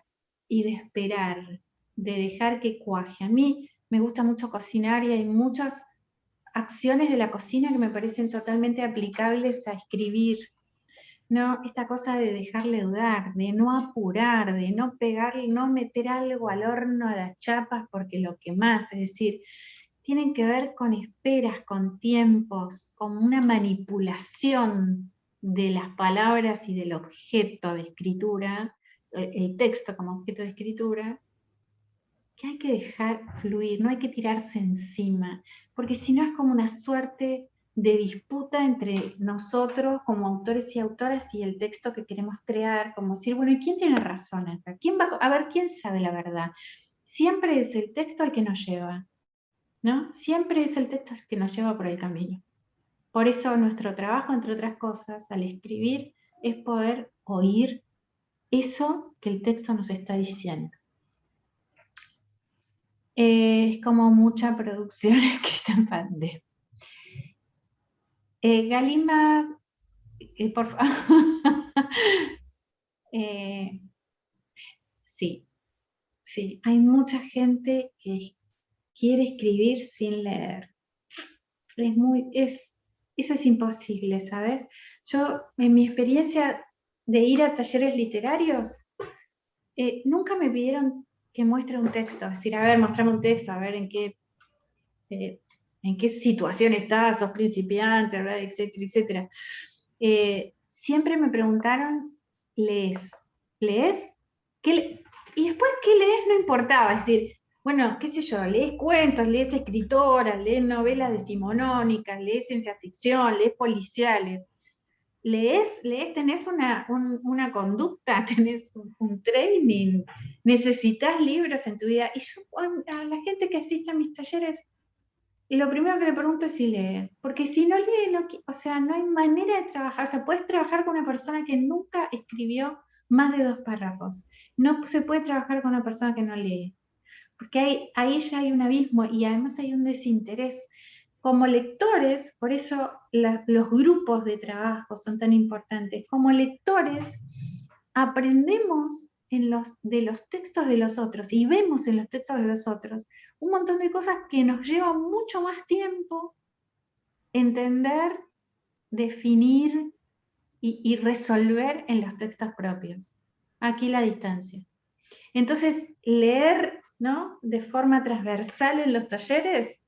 y de esperar, de dejar que cuaje. A mí me gusta mucho cocinar y hay muchas acciones de la cocina que me parecen totalmente aplicables a escribir. No, esta cosa de dejarle dudar, de no apurar, de no pegar, no meter algo al horno a las chapas porque lo quemás, es decir, tienen que ver con esperas, con tiempos, con una manipulación de las palabras y del objeto de escritura, el texto como objeto de escritura, que hay que dejar fluir, no hay que tirarse encima, porque si no es como una suerte de disputa entre nosotros como autores y autoras y el texto que queremos crear, como decir, bueno, ¿y quién tiene razón acá? ¿Quién va a ver quién sabe la verdad? Siempre es el texto el que nos lleva, ¿no? Siempre es el texto el que nos lleva por el camino. Por eso nuestro trabajo, entre otras cosas, al escribir, es poder oír eso que el texto nos está diciendo. Es como mucha producción que está en pandemia. Galima, por favor. Sí, sí, hay mucha gente que quiere escribir sin leer. Eso es imposible, ¿sabes? Yo, en mi experiencia de ir a talleres literarios, nunca me pidieron que muestre un texto, es decir, a ver, mostrame un texto, a ver en qué situación estás, sos principiante, ¿verdad? Etcétera, etcétera. Siempre me preguntaron, ¿lees? Y después, ¿qué lees? No importaba, es decir, bueno, qué sé yo, lees cuentos, lees escritoras, lees novelas decimonónicas, lees ciencia ficción, lees policiales. lees, tenés una conducta, tenés un training, necesitas libros en tu vida. Y yo a la gente que asiste a mis talleres, lo primero que le pregunto es si lee, porque si no lee, o sea, no hay manera de trabajar. O sea, puedes trabajar con una persona que nunca escribió más de 2 párrafos. No se puede trabajar con una persona que no lee, porque ahí ya hay un abismo y además hay un desinterés. Como lectores, por eso los grupos de trabajo son tan importantes. Como lectores, aprendemos de los textos de los otros y vemos en los textos de los otros un montón de cosas que nos lleva mucho más tiempo entender, definir y resolver en los textos propios. Aquí la distancia. Entonces, leer, ¿no?, de forma transversal en los talleres,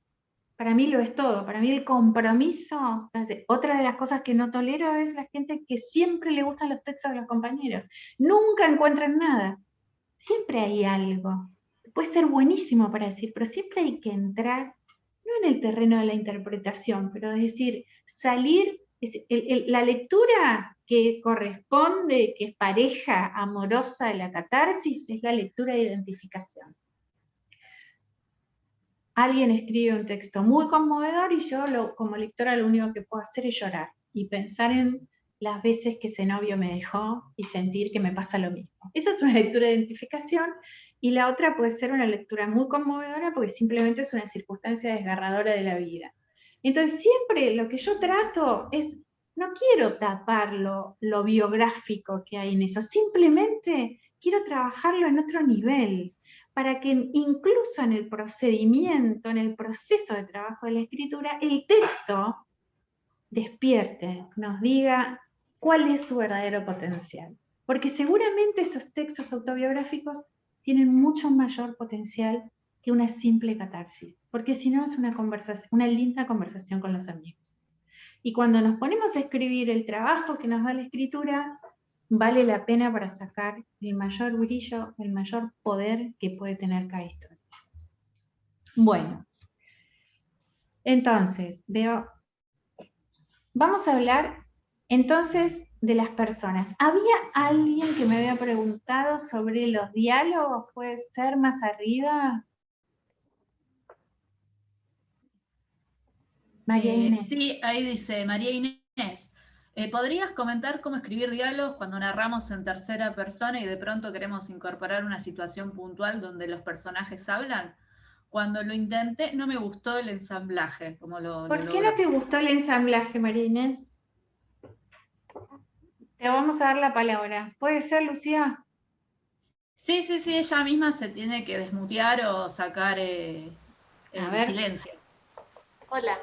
para mí lo es todo. Para mí el compromiso, otra de las cosas que no tolero es la gente que siempre le gustan los textos de los compañeros. Nunca encuentran nada. Siempre hay algo. Puede ser buenísimo para decir, pero siempre hay que entrar, no en el terreno de la interpretación, pero es decir, salir, la lectura que corresponde, que es pareja amorosa de la catarsis, es la lectura de identificación. Alguien escribe un texto muy conmovedor y yo como lectora lo único que puedo hacer es llorar y pensar en las veces que ese novio me dejó y sentir que me pasa lo mismo. Esa es una lectura de identificación, y la otra puede ser una lectura muy conmovedora porque simplemente es una circunstancia desgarradora de la vida. Entonces siempre lo que yo trato es, no quiero tapar lo biográfico que hay en eso, simplemente quiero trabajarlo en otro nivel, para que incluso en el procedimiento, en el proceso de trabajo de la escritura, el texto despierte, nos diga cuál es su verdadero potencial. Porque seguramente esos textos autobiográficos tienen mucho mayor potencial que una simple catarsis, porque si no es una linda conversación con los amigos. Y cuando nos ponemos a escribir el trabajo que nos da la escritura, vale la pena para sacar el mayor brillo, el mayor poder que puede tener cada historia. Bueno, entonces, vamos a hablar entonces de las personas. ¿Había alguien que me había preguntado sobre los diálogos? ¿Puede ser más arriba? María Inés. Sí, ahí dice María Inés. ¿Podrías comentar cómo escribir diálogos cuando narramos en tercera persona y de pronto queremos incorporar una situación puntual donde los personajes hablan? Cuando lo intenté no me gustó el ensamblaje. ¿Por qué no te gustó el ensamblaje, María Inés? Te vamos a dar la palabra. ¿Puede ser, Lucía? Sí, ella misma se tiene que desmutear o sacar el silencio. Hola,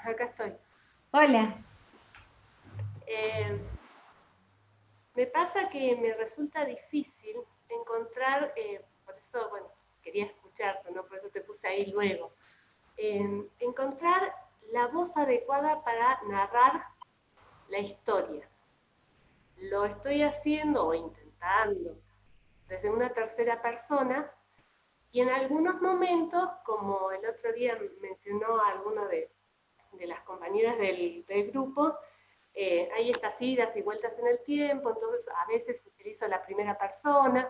acá estoy. Hola. Me pasa que me resulta difícil encontrar, por eso, bueno, quería escucharte, ¿no? Por eso te puse ahí luego. Encontrar la voz adecuada para narrar la historia. Lo estoy haciendo o intentando desde una tercera persona, y en algunos momentos, como el otro día mencionó alguno de las compañeras del grupo, hay estas idas y vueltas en el tiempo, entonces a veces utilizo la primera persona,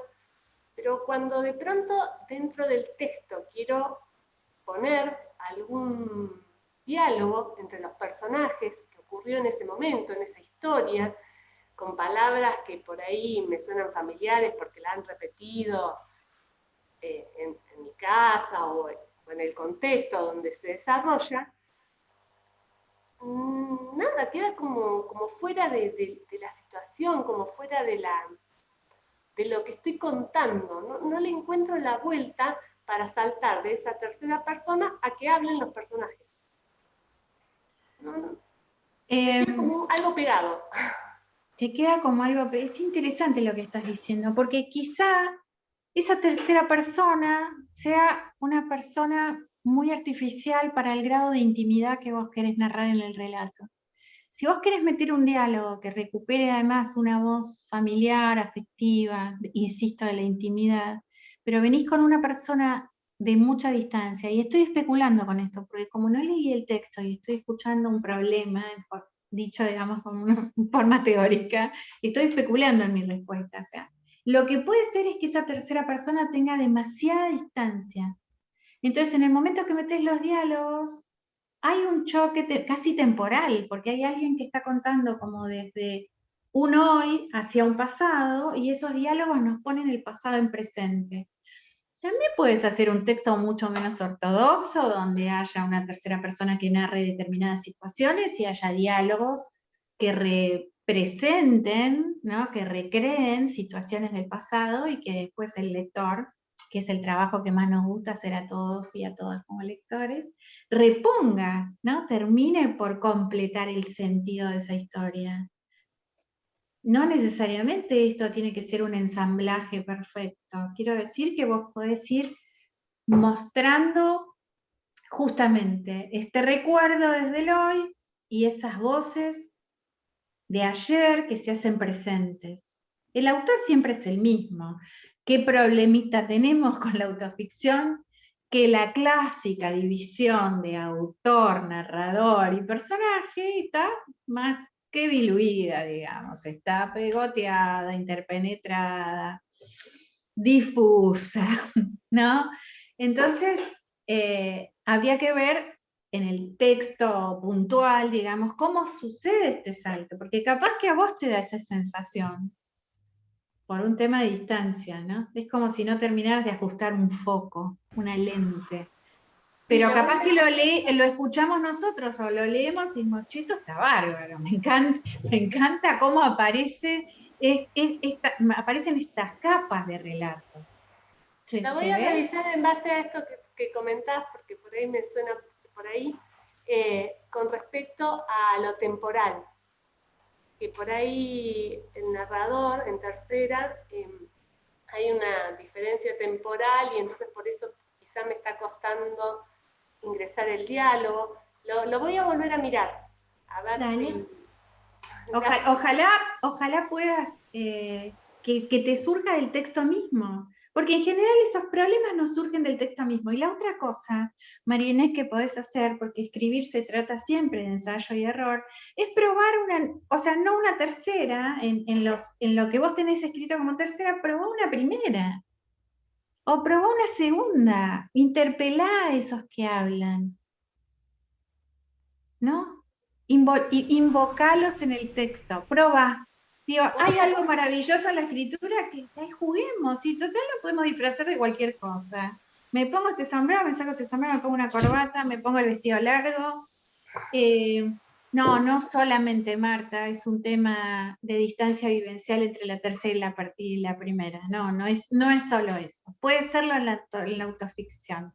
pero cuando de pronto dentro del texto quiero poner algún diálogo entre los personajes que ocurrió en ese momento, en esa historia, con palabras que por ahí me suenan familiares porque la han repetido en mi casa o en el contexto donde se desarrolla, nada, queda como fuera de la situación, como fuera de lo que estoy contando. No le encuentro la vuelta para saltar de esa tercera persona a que hablen los personajes. Me queda como algo pegado. Te queda como algo, es interesante lo que estás diciendo, porque quizá esa tercera persona sea una persona muy artificial para el grado de intimidad que vos querés narrar en el relato. Si vos querés meter un diálogo que recupere además una voz familiar, afectiva, insisto, de la intimidad, pero venís con una persona de mucha distancia, y estoy especulando con esto, porque como no leí el texto y estoy escuchando un problema dicho, digamos, con una forma teórica, estoy especulando en mi respuesta. O sea, lo que puede ser es que esa tercera persona tenga demasiada distancia. Entonces, en el momento que metes los diálogos, hay un choque casi temporal, porque hay alguien que está contando como desde un hoy hacia un pasado, y esos diálogos nos ponen el pasado en presente. También puedes hacer un texto mucho menos ortodoxo, donde haya una tercera persona que narre determinadas situaciones y haya diálogos que representen, ¿no? Que recreen situaciones del pasado y que después el lector, que es el trabajo que más nos gusta hacer a todos y a todas como lectores, reponga, ¿no? Termine por completar el sentido de esa historia. No necesariamente esto tiene que ser un ensamblaje perfecto. Quiero decir que vos podés ir mostrando justamente este recuerdo desde el hoy y esas voces de ayer que se hacen presentes. El autor siempre es el mismo. ¿Qué problemita tenemos con la autoficción? Que la clásica división de autor, narrador y personaje está más que diluida, digamos, está pegoteada, interpenetrada, difusa, ¿no? Entonces, había que ver en el texto puntual, digamos, cómo sucede este salto, porque capaz que a vos te da esa sensación, por un tema de distancia, ¿no? Es como si no terminaras de ajustar un foco, una lente. Pero capaz que lo escuchamos nosotros o lo leemos y decimos, che, esto está bárbaro, me encanta cómo aparecen estas capas de relato. La voy a revisar en base a esto que comentás, porque por ahí me suena por ahí, con respecto a lo temporal. Que por ahí el narrador, en tercera, hay una diferencia temporal y entonces por eso quizá me está costando ingresar el diálogo. Lo voy a volver a mirar. A ver si... Ojalá puedas que te surja del texto mismo, porque en general esos problemas no surgen del texto mismo. Y la otra cosa, María Inés, que podés hacer, porque escribir se trata siempre de ensayo y error, es probar no una tercera, en lo que vos tenés escrito como tercera, probá una primera, o probá una segunda, interpelá a esos que hablan, ¿no? Invocalos en el texto, probá. Digo, hay algo maravilloso en la escritura que ahí juguemos, y total lo podemos disfrazar de cualquier cosa. Me pongo este sombrero, me saco este sombrero, me pongo una corbata, me pongo el vestido largo. No solamente, Marta, es un tema de distancia vivencial entre la tercera y la primera. No es solo eso. Puede serlo en la autoficción.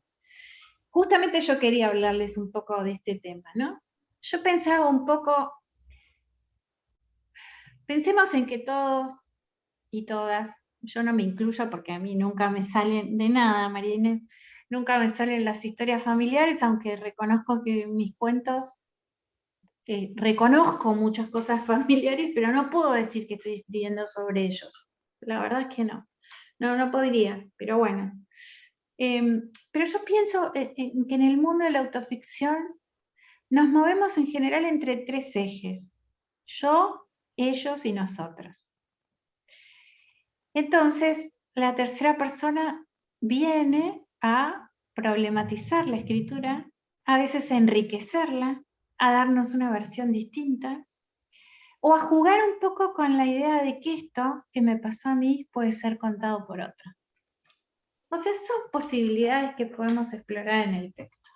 Justamente yo quería hablarles un poco de este tema, ¿no? Yo pensaba un poco, pensemos en que todos y todas, yo no me incluyo porque a mí nunca me salen de nada, María Inés, nunca me salen las historias familiares, aunque reconozco que mis cuentos, reconozco muchas cosas familiares, pero no puedo decir que estoy escribiendo sobre ellos. La verdad es que no podría, pero bueno. Pero yo pienso que en el mundo de la autoficción nos movemos en general entre tres ejes: yo, ellos y nosotros. Entonces, la tercera persona viene a problematizar la escritura, a veces a enriquecerla, a darnos una versión distinta, o a jugar un poco con la idea de que esto que me pasó a mí puede ser contado por otro. O sea, son posibilidades que podemos explorar en el texto.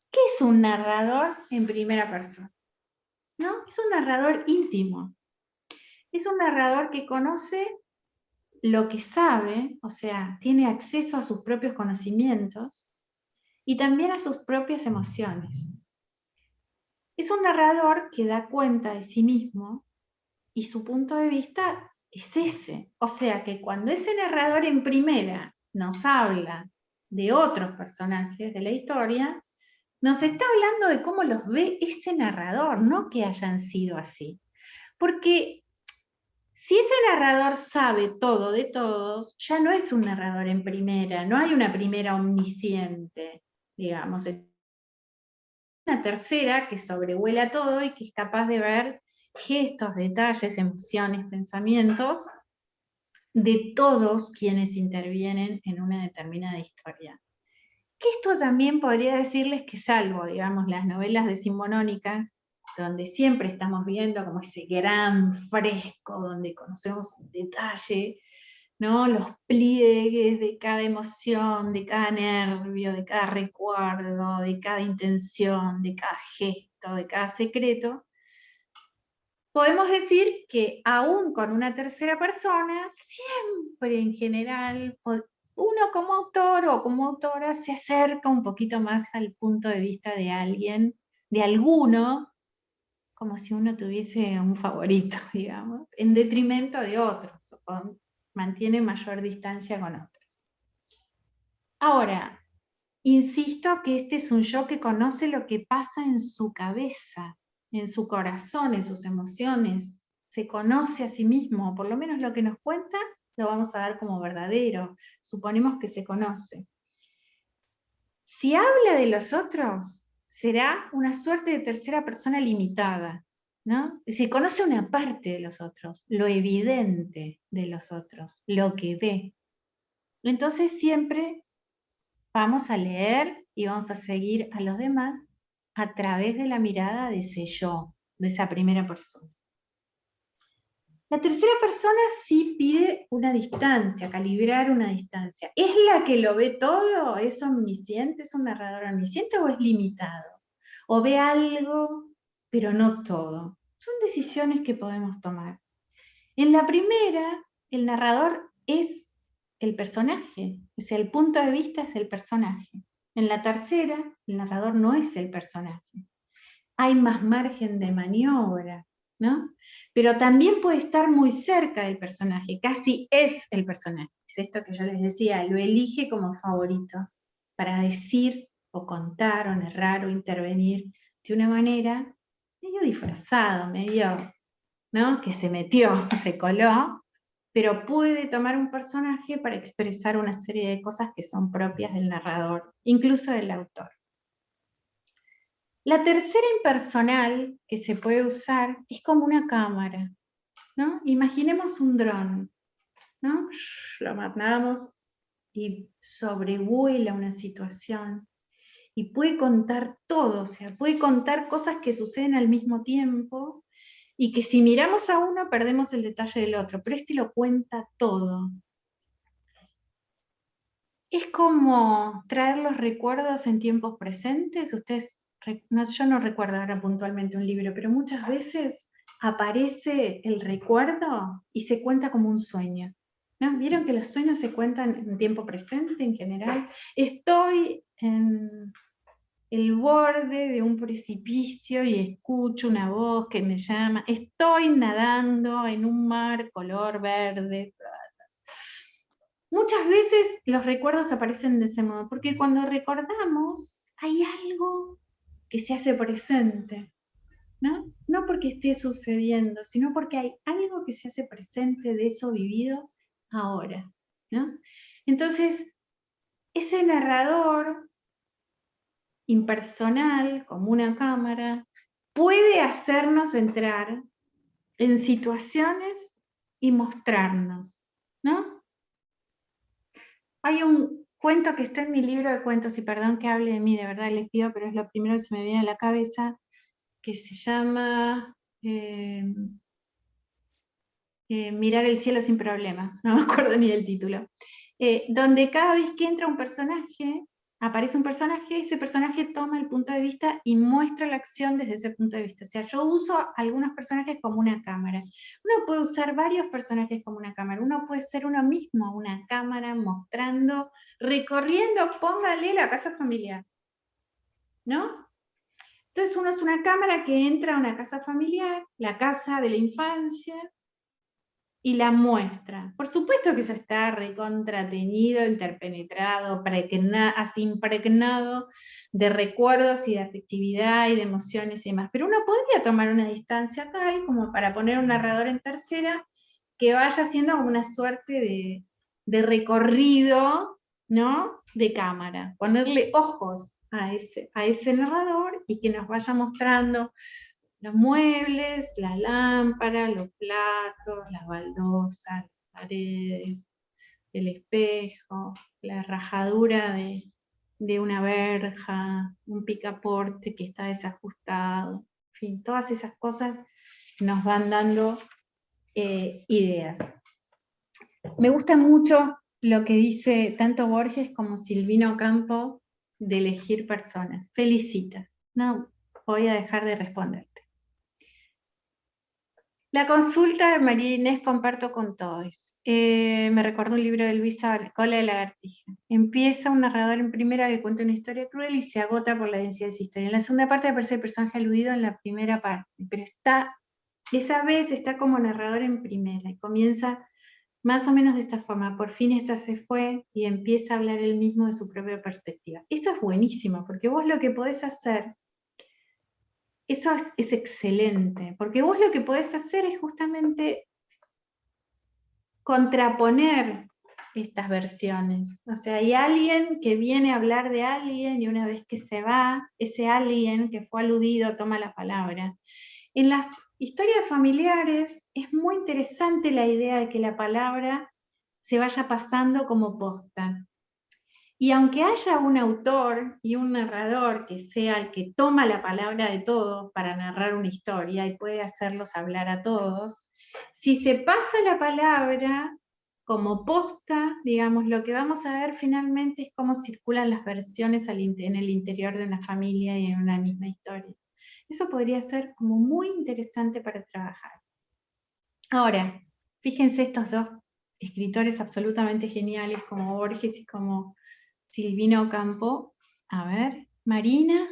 ¿Qué es un narrador en primera persona? ¿No? Es un narrador íntimo. Es un narrador que conoce lo que sabe, o sea, tiene acceso a sus propios conocimientos y también a sus propias emociones. Es un narrador que da cuenta de sí mismo y su punto de vista es ese. O sea que cuando ese narrador en primera nos habla de otros personajes de la historia, nos está hablando de cómo los ve ese narrador, no que hayan sido así. Porque si ese narrador sabe todo de todos, ya no es un narrador en primera, no hay una primera omnisciente, digamos. una tercera que sobrevuela todo y que es capaz de ver gestos, detalles, emociones, pensamientos de todos quienes intervienen en una determinada historia. Que esto también podría decirles que, salvo, digamos, las novelas decimonónicas, donde siempre estamos viendo como ese gran fresco, donde conocemos en detalle, ¿no?, los pliegues de cada emoción, de cada nervio, de cada recuerdo, de cada intención, de cada gesto, de cada secreto, podemos decir que aún con una tercera persona, siempre en general, uno como autor o como autora se acerca un poquito más al punto de vista de alguien, de alguno, como si uno tuviese un favorito, digamos, en detrimento de otros, o mantiene mayor distancia con otros. Ahora, insisto que este es un yo que conoce lo que pasa en su cabeza, en su corazón, en sus emociones, se conoce a sí mismo, por lo menos lo que nos cuenta lo vamos a dar como verdadero, suponemos que se conoce. Si habla de los otros, será una suerte de tercera persona limitada, ¿no? Es decir, conoce una parte de los otros, lo evidente de los otros, lo que ve. Entonces siempre vamos a leer y vamos a seguir a los demás a través de la mirada de ese yo, de esa primera persona. La tercera persona sí pide una distancia, calibrar una distancia. ¿Es la que lo ve todo? ¿Es omnisciente? ¿Es un narrador omnisciente o es limitado? ¿O ve algo, pero no todo? Son decisiones que podemos tomar. En la primera, el narrador es el personaje, es el punto de vista es del personaje. En la tercera, el narrador no es el personaje. Hay más margen de maniobra, ¿no? Pero también puede estar muy cerca del personaje, casi es el personaje. Es esto que yo les decía, lo elige como favorito para decir o contar o narrar o intervenir de una manera medio disfrazado, medio, ¿no?, que se metió, se coló, pero puede tomar un personaje para expresar una serie de cosas que son propias del narrador, incluso del autor. La tercera impersonal que se puede usar es como una cámara, ¿no? Imaginemos un dron, ¿no? Lo mandamos y sobrevuela una situación y puede contar todo, o sea, puede contar cosas que suceden al mismo tiempo y que si miramos a uno perdemos el detalle del otro, pero este lo cuenta todo. Es como traer los recuerdos en tiempos presentes. Ustedes, yo no recuerdo ahora puntualmente un libro, pero muchas veces aparece el recuerdo y se cuenta como un sueño, ¿no? ¿Vieron que los sueños se cuentan en tiempo presente en general? Estoy en el borde de un precipicio y escucho una voz que me llama. Estoy nadando en un mar color verde. Muchas veces los recuerdos aparecen de ese modo, porque cuando recordamos hay algo que se hace presente, ¿no? No porque esté sucediendo, sino porque hay algo que se hace presente de eso vivido ahora, ¿no? Entonces, ese narrador impersonal, como una cámara, puede hacernos entrar en situaciones y mostrarnos, ¿no? Hay un cuento que está en mi libro de cuentos, y perdón que hable de mí, de verdad les pido, pero es lo primero que se me viene a la cabeza, que se llama Mirar el cielo sin problemas, no me acuerdo ni del título, donde cada vez que entra un personaje, aparece un personaje, ese personaje toma el punto de vista y muestra la acción desde ese punto de vista. O sea, yo uso algunos personajes como una cámara. Uno puede usar varios personajes como una cámara. Uno puede ser uno mismo, una cámara mostrando, recorriendo, póngale la casa familiar, ¿no? Entonces uno es una cámara que entra a una casa familiar, la casa de la infancia, y la muestra. Por supuesto que eso está recontrateñido, interpenetrado, así impregnado de recuerdos y de afectividad y de emociones y demás. Pero uno podría tomar una distancia tal como para poner un narrador en tercera que vaya haciendo una suerte de recorrido ¿no? De cámara, ponerle ojos a ese narrador y que nos vaya mostrando los muebles, la lámpara, los platos, las baldosas, las paredes, el espejo, la rajadura de una verja, un picaporte que está desajustado, en fin, todas esas cosas nos van dando ideas. Me gusta mucho lo que dice tanto Borges como Silvino Campo de elegir personas. Felicitas. No voy a dejar de responderte. La consulta de María Inés comparto con todos. Me recuerdo un libro de Luisa Cola de Lagartija. Empieza un narrador en primera que cuenta una historia cruel y se agota por la densidad de esa historia. En la segunda parte aparece el personaje aludido en la primera parte, pero esa vez está como narrador en primera y comienza más o menos de esta forma. Por fin esta se fue y empieza a hablar él mismo de su propia perspectiva. Eso es buenísimo, porque vos lo que podés hacer, eso es excelente, porque vos lo que podés hacer es justamente contraponer estas versiones. O sea, hay alguien que viene a hablar de alguien y una vez que se va, ese alguien que fue aludido toma la palabra. En las historias familiares es muy interesante la idea de que la palabra se vaya pasando como posta. Y aunque haya un autor y un narrador que sea el que toma la palabra de todos para narrar una historia y puede hacerlos hablar a todos, si se pasa la palabra como posta, digamos, lo que vamos a ver finalmente es cómo circulan las versiones en el interior de una familia y en una misma historia. Eso podría ser como muy interesante para trabajar. Ahora, fíjense estos dos escritores absolutamente geniales como Borges y como Silvino Campo. A ver, Marina.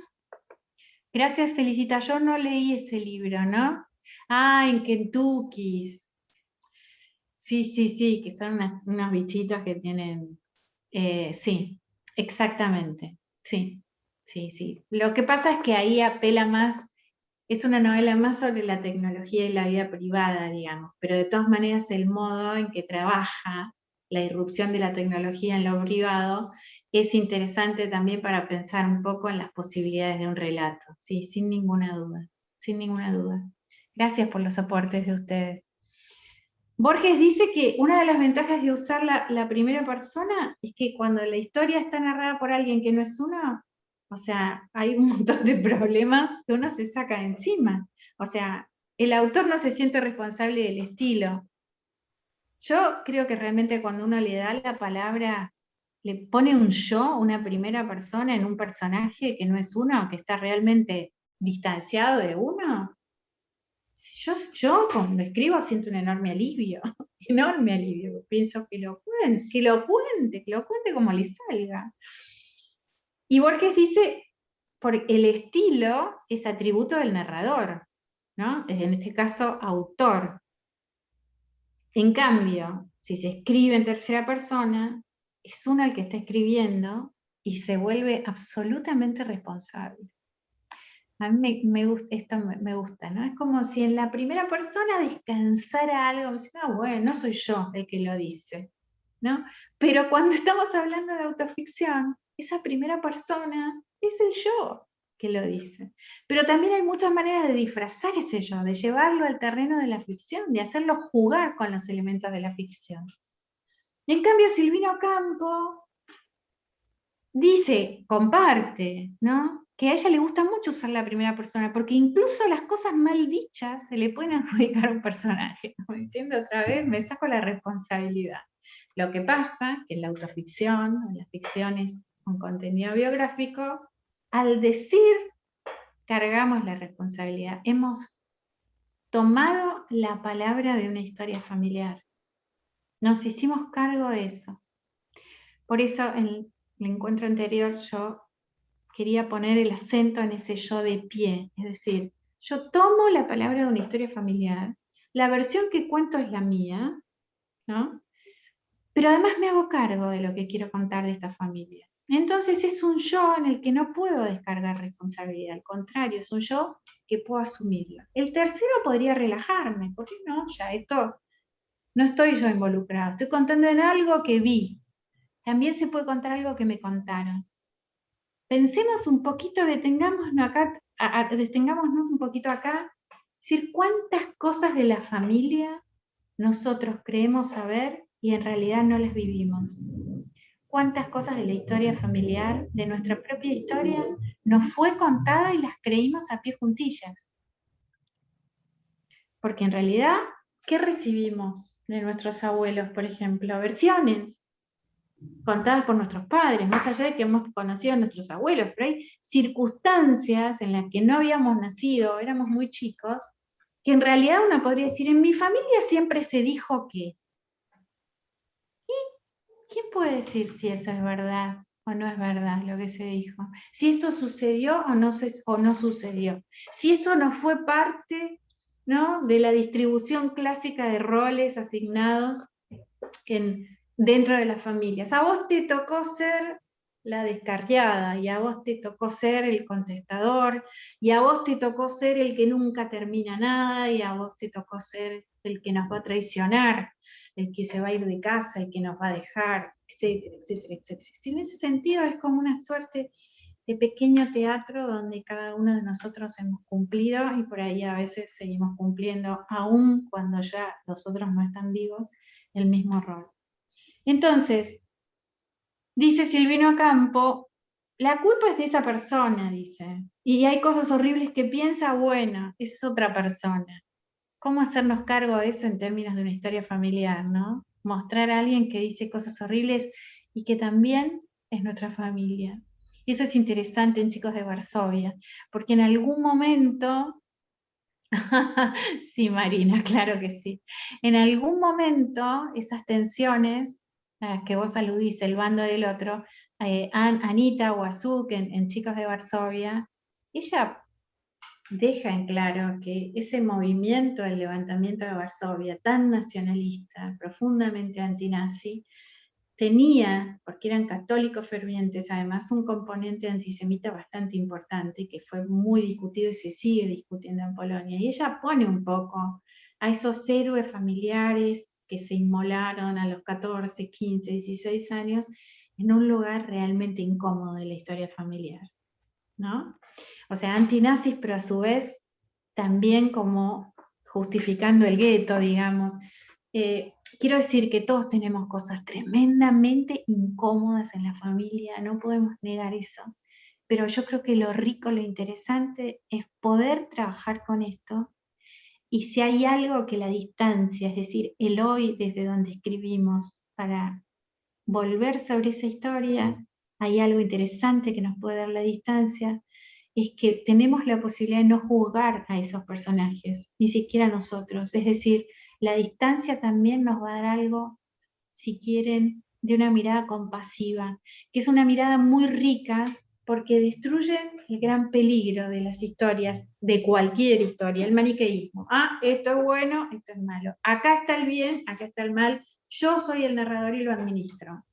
Gracias, Felicita. Yo no leí ese libro, ¿no? Ah, en Kentucky. Sí, que son unos bichitos que tienen... sí, exactamente. Sí. Lo que pasa es que ahí apela más, es una novela más sobre la tecnología y la vida privada, digamos, pero de todas maneras el modo en que trabaja la irrupción de la tecnología en lo privado es interesante también para pensar un poco en las posibilidades de un relato. Sí, sin ninguna duda, sin ninguna duda. Gracias por los aportes de ustedes. Borges dice que una de las ventajas de usar la primera persona es que cuando la historia está narrada por alguien que no es uno, o sea, hay un montón de problemas que uno se saca de encima. O sea, el autor no se siente responsable del estilo. Yo creo que realmente cuando uno le da la palabra, le pone un yo, una primera persona en un personaje que no es uno, que está realmente distanciado de uno, yo cuando escribo siento un enorme alivio, pienso que lo cuente como le salga. Y Borges dice, por el estilo es atributo del narrador, ¿no? En este caso, autor. En cambio, si se escribe en tercera persona, es uno el que está escribiendo y se vuelve absolutamente responsable. A mí esto me gusta, ¿no? Es como si en la primera persona descansara algo, bueno, no soy yo el que lo dice, ¿no? Pero cuando estamos hablando de autoficción, esa primera persona es el yo que lo dice. Pero también hay muchas maneras de disfrazar ese yo, de llevarlo al terreno de la ficción, de hacerlo jugar con los elementos de la ficción. En cambio, Silvino Campo dice, comparte, ¿no? Que a ella le gusta mucho usar la primera persona, porque incluso las cosas mal dichas se le pueden adjudicar a un personaje. Como diciendo otra vez, me saco la responsabilidad. Lo que pasa que en la autoficción, en las ficciones con contenido biográfico, al decir cargamos la responsabilidad. Hemos tomado la palabra de una historia familiar. Nos hicimos cargo de eso. Por eso en el encuentro anterior yo quería poner el acento en ese yo de pie, es decir, yo tomo la palabra de una historia familiar, la versión que cuento es la mía, ¿no? Pero además me hago cargo de lo que quiero contar de esta familia. Entonces es un yo en el que no puedo descargar responsabilidad, al contrario, es un yo que puedo asumirlo. El tercero podría relajarme, porque no, ya esto, no estoy yo involucrado, estoy contando en algo que vi, también se puede contar algo que me contaron. Pensemos un poquito, detengámonos un poquito acá, es decir, cuántas cosas de la familia nosotros creemos saber y en realidad no las vivimos. Cuántas cosas de la historia familiar, de nuestra propia historia, nos fue contada y las creímos a pie juntillas. Porque en realidad, ¿qué recibimos de nuestros abuelos, por ejemplo? Versiones contadas por nuestros padres, más allá de que hemos conocido a nuestros abuelos, pero hay circunstancias en las que no habíamos nacido, éramos muy chicos, que en realidad uno podría decir, en mi familia siempre se dijo que. ¿Y quién puede decir si eso es verdad o no es verdad lo que se dijo? Si eso sucedió o no sucedió. Si eso no fue parte, ¿no?, de la distribución clásica de roles asignados dentro de las familias. A vos te tocó ser la descarriada, y a vos te tocó ser el contestador, y a vos te tocó ser el que nunca termina nada, y a vos te tocó ser el que nos va a traicionar, el que se va a ir de casa, el que nos va a dejar, etcétera, etcétera, etcétera. Si en ese sentido es como una suerte de pequeño teatro donde cada uno de nosotros hemos cumplido, y por ahí a veces seguimos cumpliendo, aún cuando ya los otros no están vivos, el mismo rol. Entonces, dice Silvino Campo, la culpa es de esa persona, dice, y hay cosas horribles que piensa, bueno, es otra persona. ¿Cómo hacernos cargo de eso en términos de una historia familiar, no? Mostrar a alguien que dice cosas horribles y que también es nuestra familia. Y eso es interesante en Chicos de Varsovia, porque en algún momento, sí, Marina, claro que sí, en algún momento esas tensiones a las que vos aludís, el bando del otro, Anita Wazuk en Chicos de Varsovia, ella deja en claro que ese movimiento del levantamiento de Varsovia, tan nacionalista, profundamente antinazi, tenía, porque eran católicos fervientes, además un componente antisemita bastante importante, que fue muy discutido y se sigue discutiendo en Polonia. Y ella pone un poco a esos héroes familiares que se inmolaron a los 14, 15, 16 años en un lugar realmente incómodo de la historia familiar, ¿no? O sea, antinazis, pero a su vez también como justificando el gueto, digamos. Quiero decir que todos tenemos cosas tremendamente incómodas en la familia, no podemos negar eso, pero yo creo que lo rico, lo interesante es poder trabajar con esto, y si hay algo que la distancia, es decir, el hoy desde donde escribimos, para volver sobre esa historia, hay algo interesante que nos puede dar la distancia, es que tenemos la posibilidad de no juzgar a esos personajes, ni siquiera nosotros. Es decir, la distancia también nos va a dar algo, si quieren, de una mirada compasiva, que es una mirada muy rica porque destruye el gran peligro de las historias, de cualquier historia, el maniqueísmo. Ah, esto es bueno, esto es malo. Acá está el bien, acá está el mal. Yo soy el narrador y lo administro.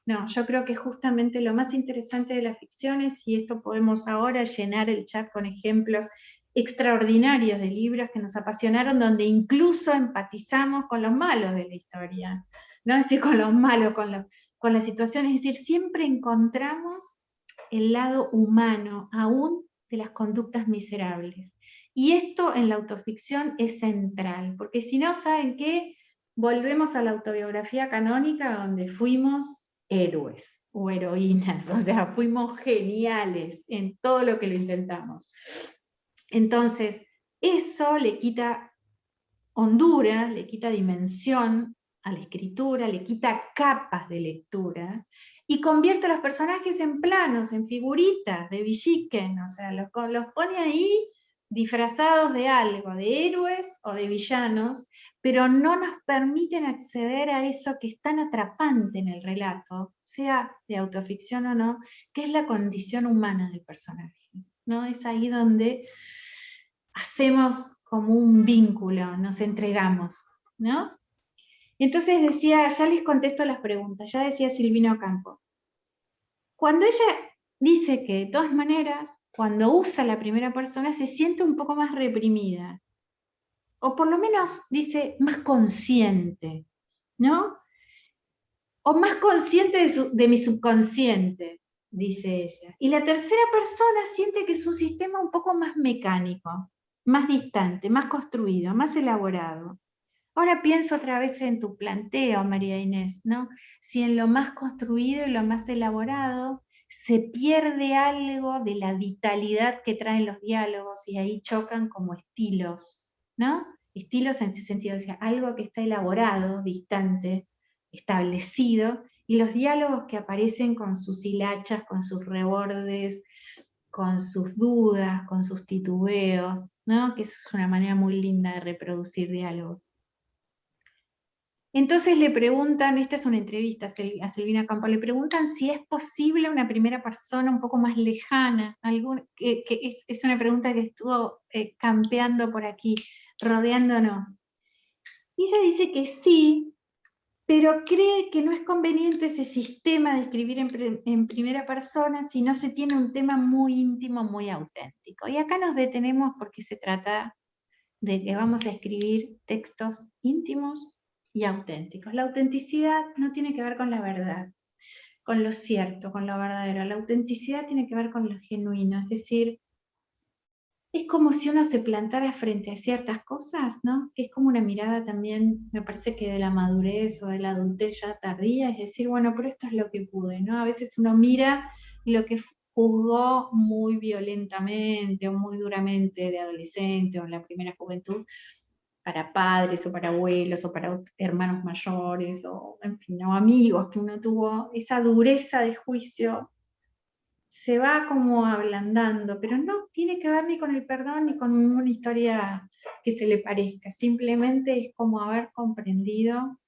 No, yo creo que justamente lo más interesante de la ficción es, y esto podemos ahora llenar el chat con ejemplos extraordinarios de libros que nos apasionaron, donde incluso empatizamos con los malos de la historia, no es decir, con los malos, con las situaciones, es decir, siempre encontramos el lado humano, aún de las conductas miserables. Y esto en la autoficción es central, porque si no, ¿saben qué? Volvemos a la autobiografía canónica, donde fuimos héroes o heroínas, o sea, fuimos geniales en todo lo que lo intentamos. Entonces, eso le quita hondura, le quita dimensión a la escritura, le quita capas de lectura, y convierte a los personajes en planos, en figuritas de Villiquen, o sea, los pone ahí disfrazados de algo, de héroes o de villanos, pero no nos permiten acceder a eso que es tan atrapante en el relato, sea de autoficción o no, que es la condición humana del personaje, ¿no? Es ahí donde hacemos como un vínculo, nos entregamos, ¿no? Entonces decía, ya les contesto las preguntas, ya decía Silvino Campo. Cuando ella dice que de todas maneras, cuando usa la primera persona, se siente un poco más reprimida, o por lo menos dice más consciente, ¿no? o más consciente de mi subconsciente, dice ella. Y la tercera persona siente que es un sistema un poco más mecánico, más distante, más construido, más elaborado. Ahora pienso otra vez en tu planteo, María Inés, ¿no? Si en lo más construido y lo más elaborado se pierde algo de la vitalidad que traen los diálogos y ahí chocan como estilos, ¿no? Estilos en este sentido, o sea, algo que está elaborado, distante, establecido, y los diálogos que aparecen con sus hilachas, con sus rebordes, con sus dudas, con sus titubeos, ¿no? Que eso es una manera muy linda de reproducir diálogos. Entonces le preguntan, esta es una entrevista a Silvina Campo, le preguntan si es posible una primera persona un poco más lejana, que es una pregunta que estuvo campeando por aquí, rodeándonos. Y ella dice que sí, pero cree que no es conveniente ese sistema de escribir en primera persona si no se tiene un tema muy íntimo, muy auténtico. Y acá nos detenemos porque se trata de que vamos a escribir textos íntimos y auténticos. La autenticidad no tiene que ver con la verdad, con lo cierto, con lo verdadero. La autenticidad tiene que ver con lo genuino, es decir, es como si uno se plantara frente a ciertas cosas, ¿no? Que es como una mirada también, me parece que de la madurez o de la adultez ya tardía, es decir, bueno, pero esto es lo que pude, ¿no? A veces uno mira lo que juzgó muy violentamente o muy duramente de adolescente o en la primera juventud, para padres o para abuelos o para hermanos mayores o, en fin, o amigos que uno tuvo, esa dureza de juicio se va como ablandando, pero no tiene que ver ni con el perdón ni con una historia que se le parezca, simplemente es como haber comprendido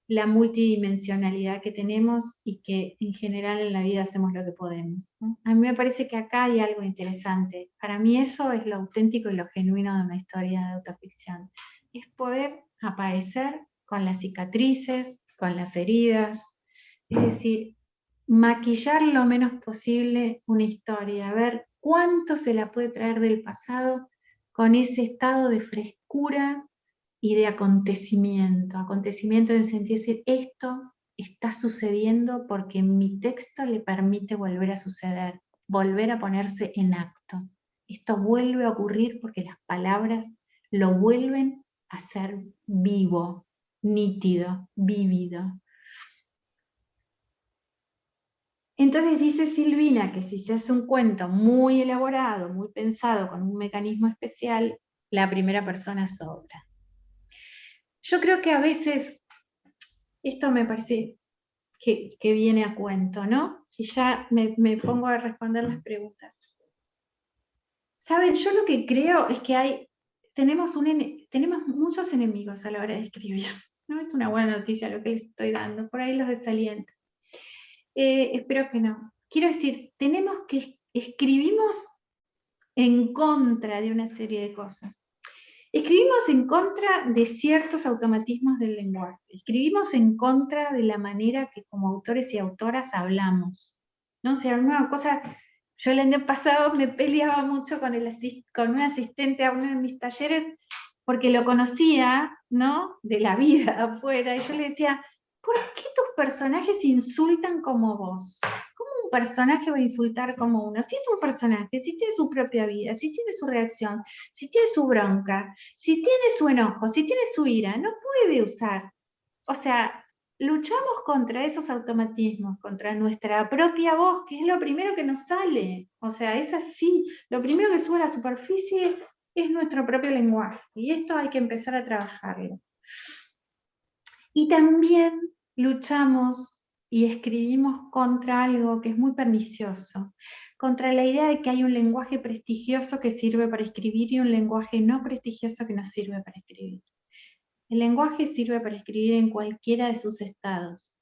la multidimensionalidad que tenemos y que en general en la vida hacemos lo que podemos, ¿no? A mí me parece que acá hay algo interesante. Para mí eso es lo auténtico y lo genuino de una historia de autoficción. Es poder aparecer con las cicatrices, con las heridas, es decir, maquillar lo menos posible una historia, ver cuánto se la puede traer del pasado con ese estado de frescura y de acontecimiento en el sentido de decir, esto está sucediendo porque mi texto le permite volver a suceder, volver a ponerse en acto. Esto vuelve a ocurrir porque las palabras lo vuelven a ser vivo, nítido, vívido. Entonces dice Silvina que si se hace un cuento muy elaborado, muy pensado, con un mecanismo especial, la primera persona sobra. Yo creo que a veces, esto me parece que viene a cuento, ¿no? Y ya me pongo a responder las preguntas. Saben, yo lo que creo es que tenemos muchos enemigos a la hora de escribir. No es una buena noticia lo que les estoy dando, por ahí los desaliento. Espero que no. Quiero decir, escribimos en contra de una serie de cosas. Escribimos en contra de ciertos automatismos del lenguaje. Escribimos en contra de la manera que como autores y autoras hablamos, ¿no? O sea, una cosa, yo el año pasado me peleaba mucho con un asistente a uno de mis talleres porque lo conocía, ¿no? De la vida afuera, y yo le decía, ¿por qué tus personajes insultan como vos? ¿Cómo un personaje va a insultar como uno? Si es un personaje, si tiene su propia vida, si tiene su reacción, si tiene su bronca, si tiene su enojo, si tiene su ira, no puede usar. O sea, luchamos contra esos automatismos, contra nuestra propia voz, que es lo primero que nos sale. O sea, es así. Lo primero que sube a la superficie es nuestro propio lenguaje. Y esto hay que empezar a trabajarlo. Y también luchamos y escribimos contra algo que es muy pernicioso, contra la idea de que hay un lenguaje prestigioso que sirve para escribir y un lenguaje no prestigioso que no sirve para escribir. El lenguaje sirve para escribir en cualquiera de sus estados.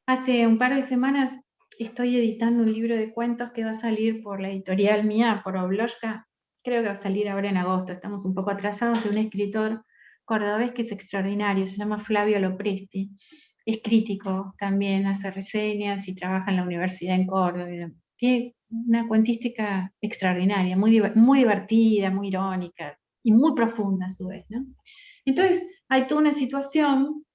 Hace un par de semanas estoy editando un libro de cuentos que va a salir por la editorial mía, por Oblojka. Creo que va a salir ahora en agosto, estamos un poco atrasados, de un escritor cordobés que es extraordinario, se llama Flavio Lopresti. Es crítico también, hace reseñas y trabaja en la universidad en Córdoba. Tiene una cuentística extraordinaria, muy divertida, muy irónica y muy profunda a su vez, ¿no? Entonces hay toda una situación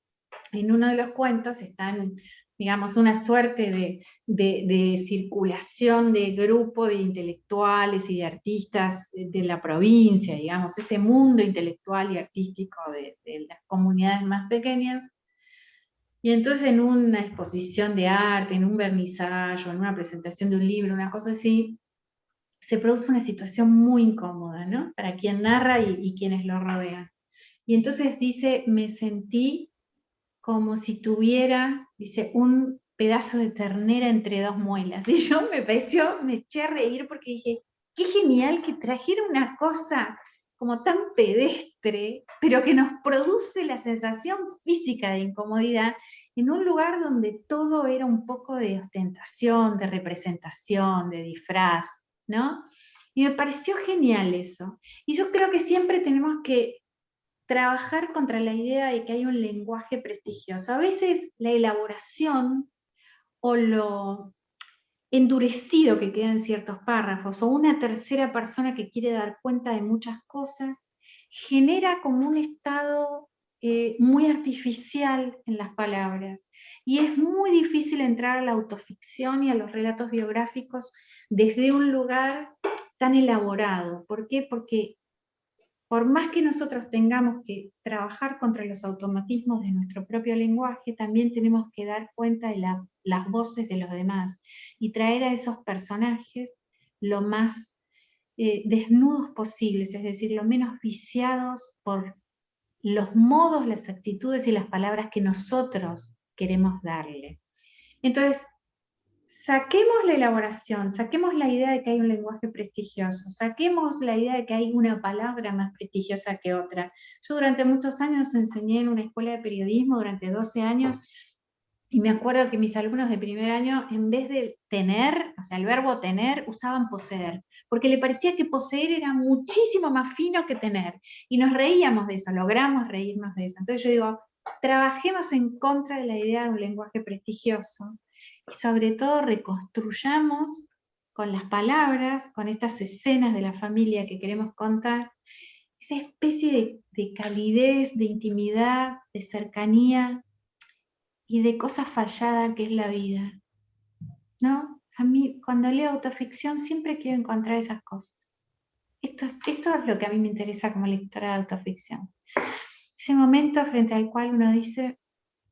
en uno de los cuentos están, digamos, una suerte de circulación de grupo de intelectuales y de artistas de la provincia, digamos, ese mundo intelectual y artístico de las comunidades más pequeñas. Y entonces en una exposición de arte, en un vernizaje, en una presentación de un libro, una cosa así, se produce una situación muy incómoda, ¿no? Para quien narra y quienes lo rodean. Y entonces dice, me sentí como si tuviera, dice, un pedazo de ternera entre dos muelas. Y yo me eché a reír porque dije, qué genial que trajera una cosa como tan pedestre, pero que nos produce la sensación física de incomodidad en un lugar donde todo era un poco de ostentación, de representación, de disfraz, ¿no? Y me pareció genial eso. Y yo creo que siempre tenemos que trabajar contra la idea de que hay un lenguaje prestigioso. A veces la elaboración o lo endurecido que queda en ciertos párrafos, o una tercera persona que quiere dar cuenta de muchas cosas, genera como un estado muy artificial en las palabras. Y es muy difícil entrar a la autoficción y a los relatos biográficos desde un lugar tan elaborado. ¿Por qué? Porque por más que nosotros tengamos que trabajar contra los automatismos de nuestro propio lenguaje, también tenemos que dar cuenta de las voces de los demás y traer a esos personajes lo más desnudos posibles, es decir, lo menos viciados por los modos, las actitudes y las palabras que nosotros queremos darle. Entonces, saquemos la elaboración, saquemos la idea de que hay un lenguaje prestigioso, saquemos la idea de que hay una palabra más prestigiosa que otra. Yo durante muchos años enseñé en una escuela de periodismo, durante 12 años, y me acuerdo que mis alumnos de primer año, en vez de tener, o sea, el verbo tener, usaban poseer, porque le parecía que poseer era muchísimo más fino que tener, y nos reíamos de eso, logramos reírnos de eso. Entonces yo digo, trabajemos en contra de la idea de un lenguaje prestigioso, y sobre todo reconstruyamos con las palabras, con estas escenas de la familia que queremos contar, esa especie de calidez, de intimidad, de cercanía y de cosa fallada que es la vida, ¿no? A mí, cuando leo autoficción, siempre quiero encontrar esas cosas. Esto es lo que a mí me interesa como lectora de autoficción. Ese momento frente al cual uno dice,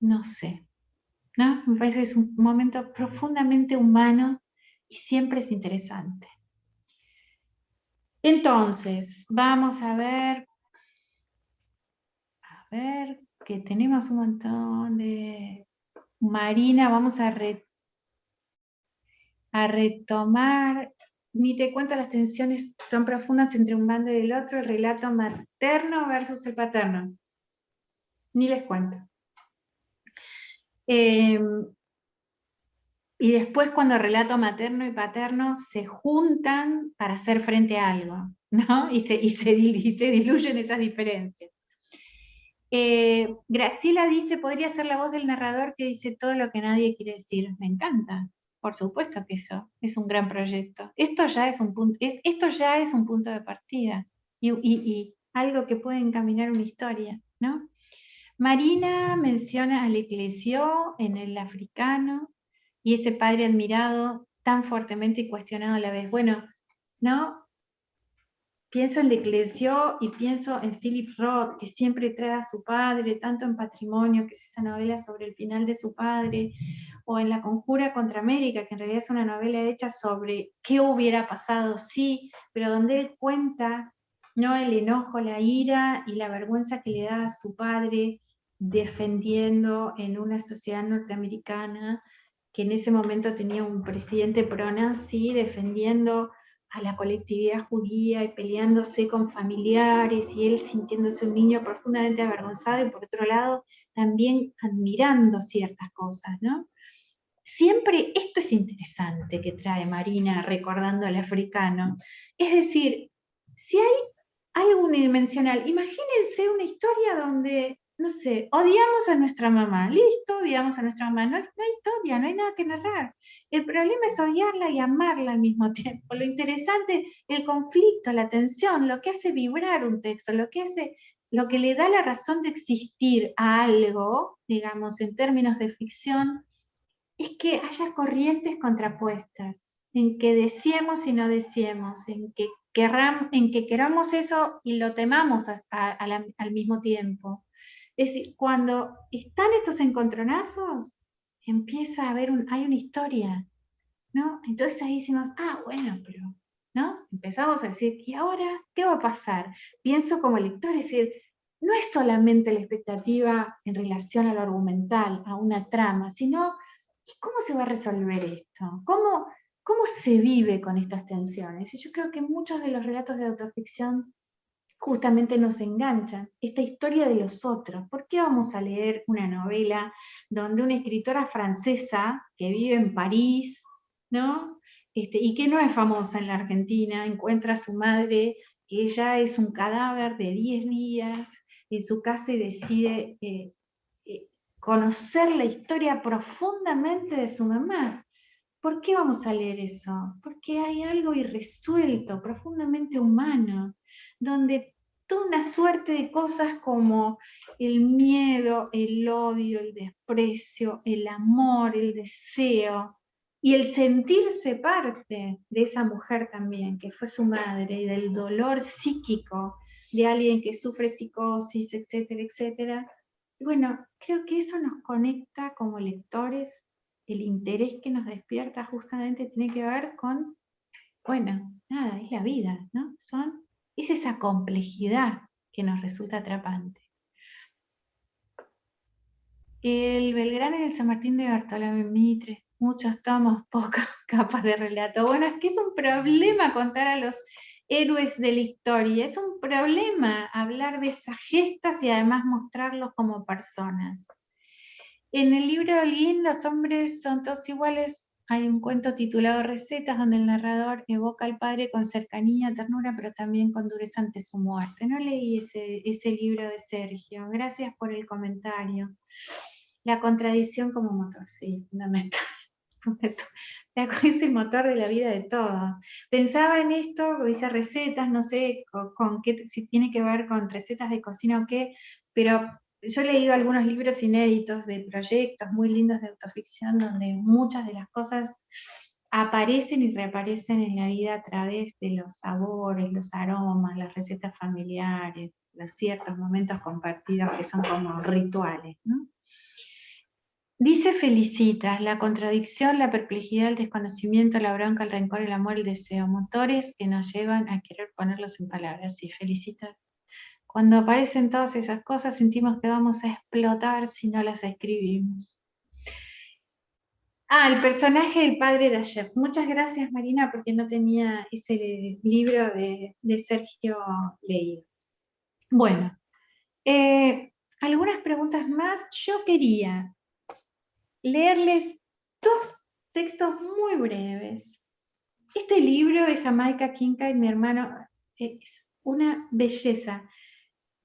no sé, ¿no? Me parece que es un momento profundamente humano y siempre es interesante. Entonces, vamos a ver, que tenemos un montón de... Marina, vamos a retomar, ni te cuento, las tensiones son profundas entre un bando y el otro, el relato materno versus el paterno. Ni les cuento. Y después cuando el relato materno y paterno se juntan para hacer frente a algo, ¿no? Y se diluyen esas diferencias. Graciela dice, podría ser la voz del narrador que dice todo lo que nadie quiere decir. Me encanta. Por supuesto que eso es un gran proyecto. Esto ya es un punto de partida y algo que puede encaminar una historia, ¿no? Marina menciona al Eclesio en el africano y ese padre admirado tan fuertemente y cuestionado a la vez. Bueno, ¿no? Pienso en Leclesio y pienso en Philip Roth, que siempre trae a su padre, tanto en Patrimonio, que es esa novela sobre el final de su padre, o en La Conjura contra América, que en realidad es una novela hecha sobre qué hubiera pasado si, pero donde él cuenta, ¿no?, el enojo, la ira y la vergüenza que le da a su padre defendiendo en una sociedad norteamericana que en ese momento tenía un presidente pro-nazi, defendiendo a la colectividad judía y peleándose con familiares y él sintiéndose un niño profundamente avergonzado y por otro lado también admirando ciertas cosas, ¿no? Siempre esto es interesante que trae Marina recordando al africano. Es decir, si hay algo unidimensional, imagínense una historia donde, no sé, odiamos a nuestra mamá, listo, odiamos a nuestra mamá, no hay historia, no hay nada que narrar. El problema es odiarla y amarla al mismo tiempo. Lo interesante, el conflicto, la tensión, lo que hace vibrar un texto, lo que hace lo que le da la razón de existir a algo, digamos, en términos de ficción, es que haya corrientes contrapuestas, en que deseemos y no deseemos, en que queramos eso y lo temamos al mismo tiempo. Es decir, cuando están estos encontronazos, empieza a haber hay una historia, ¿no? Entonces ahí decimos, bueno, pero, ¿no? Empezamos a decir, ¿y ahora qué va a pasar? Pienso como lector, es decir, no es solamente la expectativa en relación a lo argumental, a una trama, sino ¿cómo se va a resolver esto? ¿Cómo se vive con estas tensiones? Y yo creo que muchos de los relatos de autoficción justamente nos enganchan, esta historia de los otros. ¿Por qué vamos a leer una novela donde una escritora francesa que vive en París, ¿no? Y que no es famosa en la Argentina, encuentra a su madre, que ella es un cadáver de 10 días en su casa y decide conocer la historia profundamente de su mamá? ¿Por qué vamos a leer eso? Porque hay algo irresuelto, profundamente humano, donde toda una suerte de cosas como el miedo, el odio, el desprecio, el amor, el deseo y el sentirse parte de esa mujer también, que fue su madre, y del dolor psíquico de alguien que sufre psicosis, etcétera, etcétera. Bueno, creo que eso nos conecta como lectores. El interés que nos despierta justamente tiene que ver con, bueno, nada, es la vida, ¿no? Es esa complejidad que nos resulta atrapante. El Belgrano y el San Martín de Bartolomé Mitre, muchos tomos, pocas capas de relato. Bueno, es que es un problema contar a los héroes de la historia, es un problema hablar de esas gestas y además mostrarlos como personas. En el libro de Holguín, Los hombres son todos iguales. Hay un cuento titulado Recetas, donde el narrador evoca al padre con cercanía, ternura, pero también con dureza ante su muerte. No leí ese libro de Sergio. Gracias por el comentario. La contradicción como motor, sí, fundamental. Es el motor de la vida de todos. Pensaba en esto, dice recetas, no sé con qué, si tiene que ver con recetas de cocina o qué, pero yo he leído algunos libros inéditos de proyectos muy lindos de autoficción donde muchas de las cosas aparecen y reaparecen en la vida a través de los sabores, los aromas, las recetas familiares, los ciertos momentos compartidos que son como rituales, ¿no? Dice Felicitas, la contradicción, la perplejidad, el desconocimiento, la bronca, el rencor, el amor, el deseo, motores que nos llevan a querer ponerlos en palabras. Sí, Felicitas. Cuando aparecen todas esas cosas sentimos que vamos a explotar si no las escribimos. El personaje del padre Dayev. Muchas gracias, Marina, porque no tenía ese libro de Sergio leído. Bueno, algunas preguntas más. Yo quería leerles dos textos muy breves. Este libro de Jamaica Kincaid, mi hermano, es una belleza.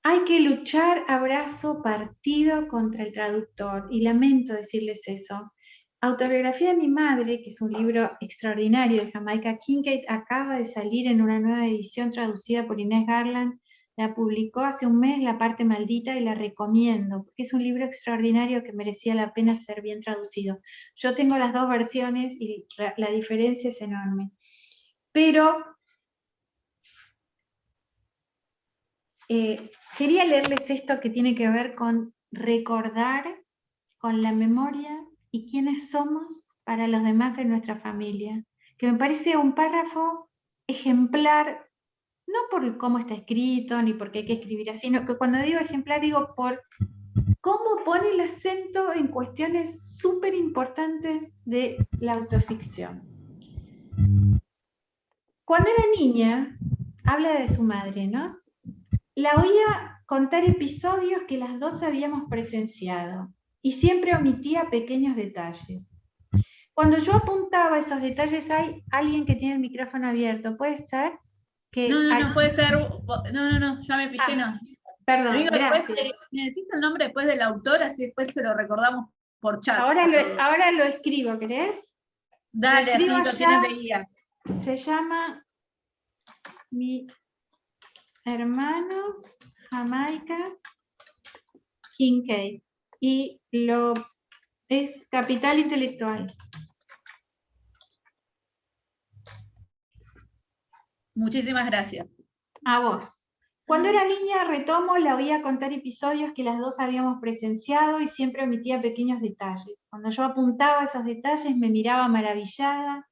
Hay que luchar abrazo partido contra el traductor, y lamento decirles eso. Autobiografía de mi madre, que es un libro extraordinario de Jamaica Kincaid, acaba de salir en una nueva edición traducida por Inés Garland. La publicó hace un mes, La parte maldita, y la recomiendo, porque es un libro extraordinario que merecía la pena ser bien traducido. Yo tengo las dos versiones y la diferencia es enorme. Pero quería leerles esto que tiene que ver con recordar, con la memoria y quiénes somos para los demás en nuestra familia, que me parece un párrafo ejemplar, no por cómo está escrito, ni porque hay que escribir así, sino que cuando digo ejemplar digo por cómo pone el acento en cuestiones súper importantes de la autoficción. Cuando era niña, habla de su madre, ¿no? La oía contar episodios que las dos habíamos presenciado y siempre omitía pequeños detalles. Cuando yo apuntaba esos detalles, hay alguien que tiene el micrófono abierto, ¿puede ser? No, puede ser, no, ya me fijé, no. Perdón, gracias. Después, ¿me decís el nombre después del autor? Así después se lo recordamos por chat. Ahora lo escribo, ¿querés? Dale, así lo tienes de guía. Se llama hermano, Jamaica, Kincaid. Y es Capital Intelectual. Muchísimas gracias. A vos. Cuando era niña, retomo, la oía contar episodios que las dos habíamos presenciado y siempre omitía pequeños detalles. Cuando yo apuntaba esos detalles, me miraba maravillada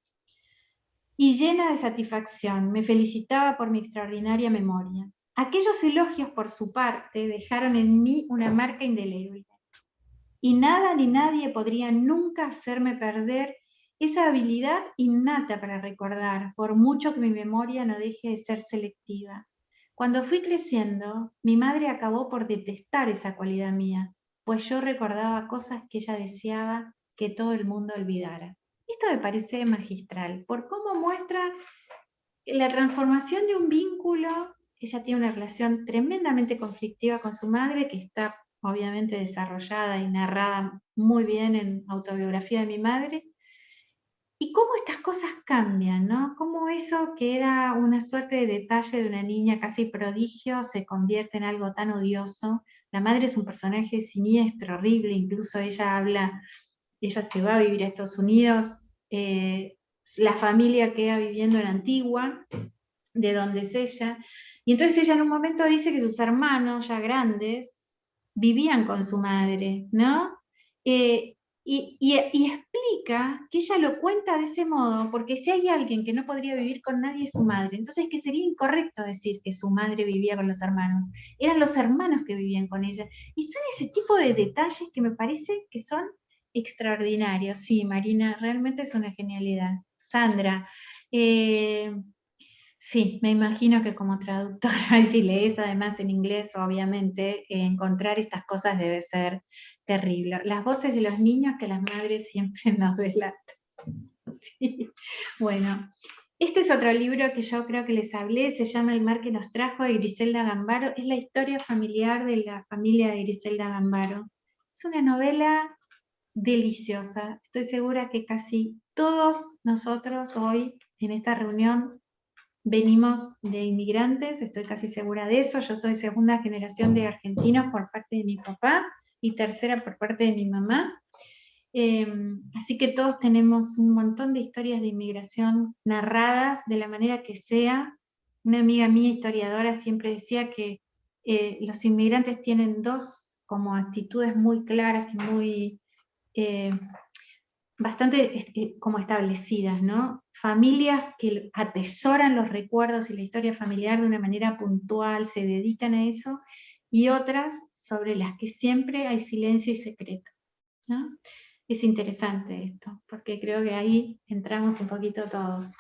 y llena de satisfacción. Me felicitaba por mi extraordinaria memoria. Aquellos elogios, por su parte, dejaron en mí una marca indeleble. Y nada ni nadie podría nunca hacerme perder esa habilidad innata para recordar, por mucho que mi memoria no deje de ser selectiva. Cuando fui creciendo, mi madre acabó por detestar esa cualidad mía, pues yo recordaba cosas que ella deseaba que todo el mundo olvidara. Esto me parece magistral, por cómo muestra la transformación de un vínculo. Ella tiene una relación tremendamente conflictiva con su madre, que está obviamente desarrollada y narrada muy bien en Autobiografía de mi madre, y cómo estas cosas cambian, ¿no? Cómo eso que era una suerte de detalle de una niña casi prodigio se convierte en algo tan odioso. La madre es un personaje siniestro, horrible, incluso ella se va a vivir a Estados Unidos, la familia queda viviendo en Antigua, de donde es ella, y entonces ella en un momento dice que sus hermanos, ya grandes, vivían con su madre, ¿no? Y explica que ella lo cuenta de ese modo, porque si hay alguien que no podría vivir con nadie es su madre, entonces que sería incorrecto decir que su madre vivía con los hermanos, eran los hermanos que vivían con ella, y son ese tipo de detalles que me parece que son extraordinarios. Sí, Marina, realmente es una genialidad. Sandra, sí, me imagino que como traductora, y si lees además en inglés, obviamente, encontrar estas cosas debe ser terrible. Las voces de los niños que las madres siempre nos delatan. Sí. Bueno, este es otro libro que yo creo que les hablé, se llama El mar que nos trajo, de Griselda Gambaro. Es la historia familiar de la familia de Griselda Gambaro. Es una novela deliciosa. Estoy segura que casi todos nosotros hoy en esta reunión venimos de inmigrantes, estoy casi segura de eso. Yo soy segunda generación de argentinos por parte de mi papá y tercera por parte de mi mamá. Así que todos tenemos un montón de historias de inmigración narradas de la manera que sea. Una amiga mía, historiadora, siempre decía que los inmigrantes tienen dos como actitudes muy claras y muy bastante como establecidas, ¿no? Familias que atesoran los recuerdos y la historia familiar de una manera puntual, se dedican a eso, y otras sobre las que siempre hay silencio y secreto, ¿no? Es interesante esto, porque creo que ahí entramos un poquito todos.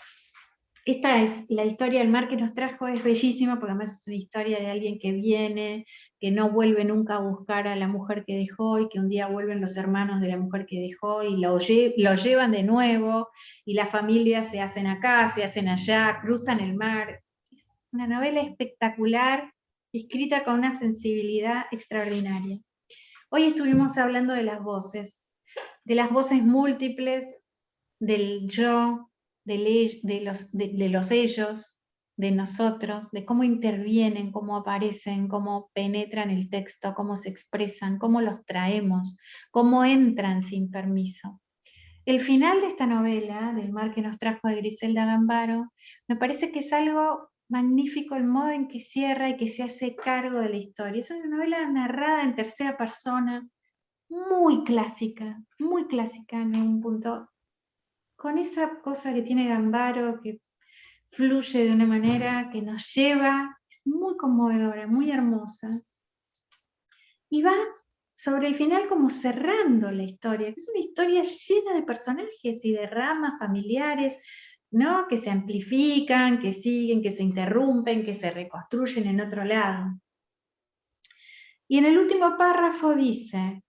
Esta es la historia del mar que nos trajo, es bellísima, porque además es una historia de alguien que viene, que no vuelve nunca a buscar a la mujer que dejó, y que un día vuelven los hermanos de la mujer que dejó, y lo llevan de nuevo, y las familias se hacen acá, se hacen allá, cruzan el mar. Es una novela espectacular, escrita con una sensibilidad extraordinaria. Hoy estuvimos hablando de las voces múltiples, del yo, de los ellos, de nosotros, de cómo intervienen, cómo aparecen, cómo penetran el texto, cómo se expresan, cómo los traemos, cómo entran sin permiso. El final de esta novela, del mar que nos trajo, de Griselda Gambaro, me parece que es algo magnífico el modo en que cierra y que se hace cargo de la historia. Es una novela narrada en tercera persona, muy clásica en un punto, con esa cosa que tiene Gambaro, que fluye de una manera que nos lleva, es muy conmovedora, muy hermosa. Y va sobre el final como cerrando la historia, que es una historia llena de personajes y de ramas familiares, ¿no? Que se amplifican, que siguen, que se interrumpen, que se reconstruyen en otro lado. Y en el último párrafo dice: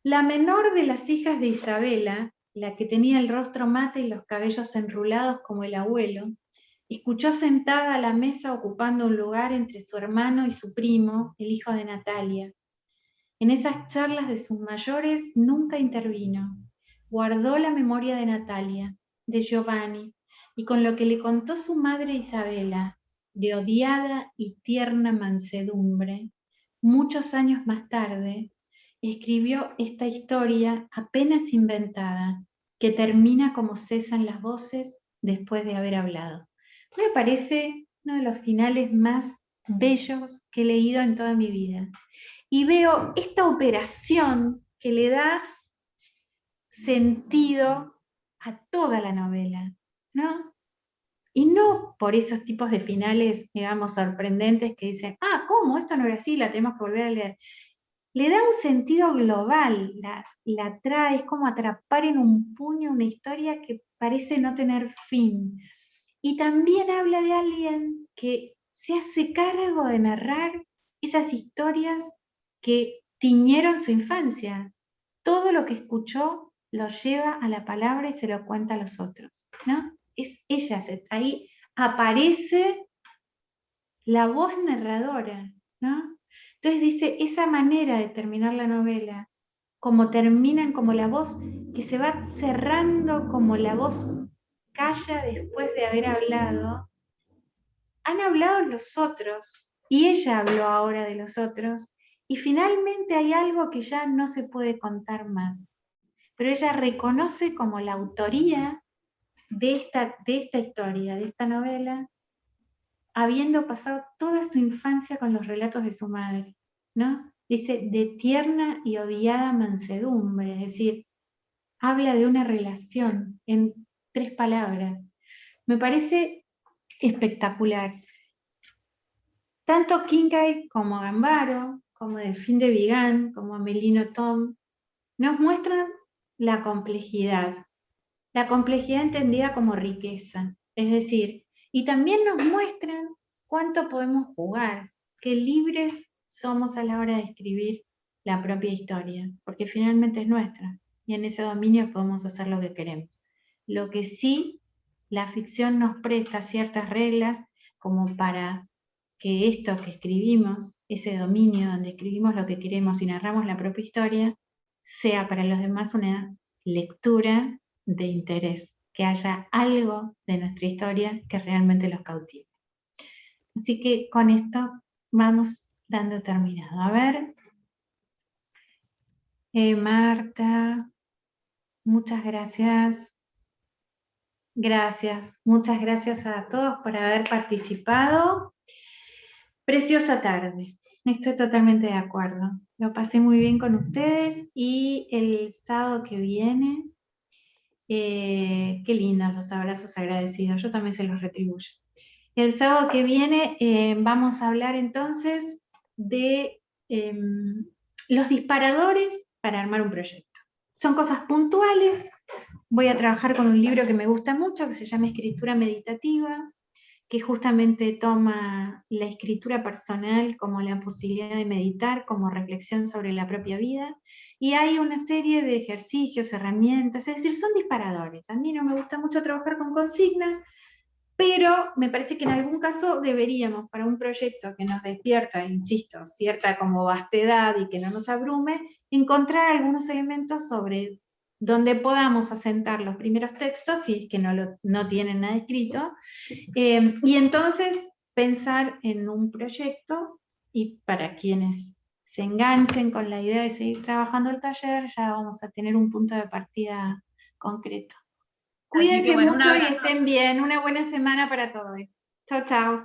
la menor de las hijas de Isabela, la que tenía el rostro mate y los cabellos enrulados como el abuelo, escuchó sentada a la mesa ocupando un lugar entre su hermano y su primo, el hijo de Natalia. En esas charlas de sus mayores nunca intervino. Guardó la memoria de Natalia, de Giovanni, y con lo que le contó su madre Isabela, de odiada y tierna mansedumbre, muchos años más tarde, escribió esta historia apenas inventada, que termina como cesan las voces después de haber hablado. Me parece uno de los finales más bellos que he leído en toda mi vida. Y veo esta operación que le da sentido a toda la novela, ¿no? Y no por esos tipos de finales, digamos, sorprendentes que dicen, ¿cómo? Esto no era así, la tenemos que volver a leer. Le da un sentido global, la trae, es como atrapar en un puño una historia que parece no tener fin. Y también habla de alguien que se hace cargo de narrar esas historias que tiñeron su infancia. Todo lo que escuchó lo lleva a la palabra y se lo cuenta a los otros, ¿no? Es ella, ahí aparece la voz narradora, ¿no? Entonces dice, esa manera de terminar la novela, como terminan como la voz que se va cerrando, como la voz calla después de haber hablado, han hablado los otros, y ella habló ahora de los otros, y finalmente hay algo que ya no se puede contar más. Pero ella reconoce como la autoría de esta historia, de esta novela, habiendo pasado toda su infancia con los relatos de su madre, ¿no? Dice, de tierna y odiada mansedumbre, es decir, habla de una relación en 3 palabras. Me parece espectacular. Tanto Kincaid como Gambaro, como Delfín de Vigan, como Amelino Tom, nos muestran la complejidad entendida como riqueza, es decir, y también nos muestran cuánto podemos jugar, qué libres somos a la hora de escribir la propia historia, porque finalmente es nuestra, y en ese dominio podemos hacer lo que queremos. Lo que sí, la ficción nos presta ciertas reglas como para que esto que escribimos, ese dominio donde escribimos lo que queremos y narramos la propia historia, sea para los demás una lectura de interés, que haya algo de nuestra historia que realmente los cautive. Así que con esto vamos dando terminado. A ver, Marta, muchas gracias. Gracias, muchas gracias a todos por haber participado. Preciosa tarde, estoy totalmente de acuerdo. Lo pasé muy bien con ustedes y el sábado que viene, qué lindos los abrazos agradecidos, yo también se los retribuyo. El sábado que viene vamos a hablar entonces de los disparadores para armar un proyecto. Son cosas puntuales, voy a trabajar con un libro que me gusta mucho, que se llama Escritura Meditativa, que justamente toma la escritura personal como la posibilidad de meditar, como reflexión sobre la propia vida, y hay una serie de ejercicios, herramientas, es decir, son disparadores. A mí no me gusta mucho trabajar con consignas, pero me parece que en algún caso deberíamos, para un proyecto que nos despierta, insisto, cierta como vastedad y que no nos abrume, encontrar algunos elementos sobre donde podamos asentar los primeros textos, si es que no tienen nada escrito, y entonces pensar en un proyecto, y para quienes se enganchen con la idea de seguir trabajando el taller, ya vamos a tener un punto de partida concreto. Cuídense mucho y estén bien. Una buena semana para todos. Chao, chao.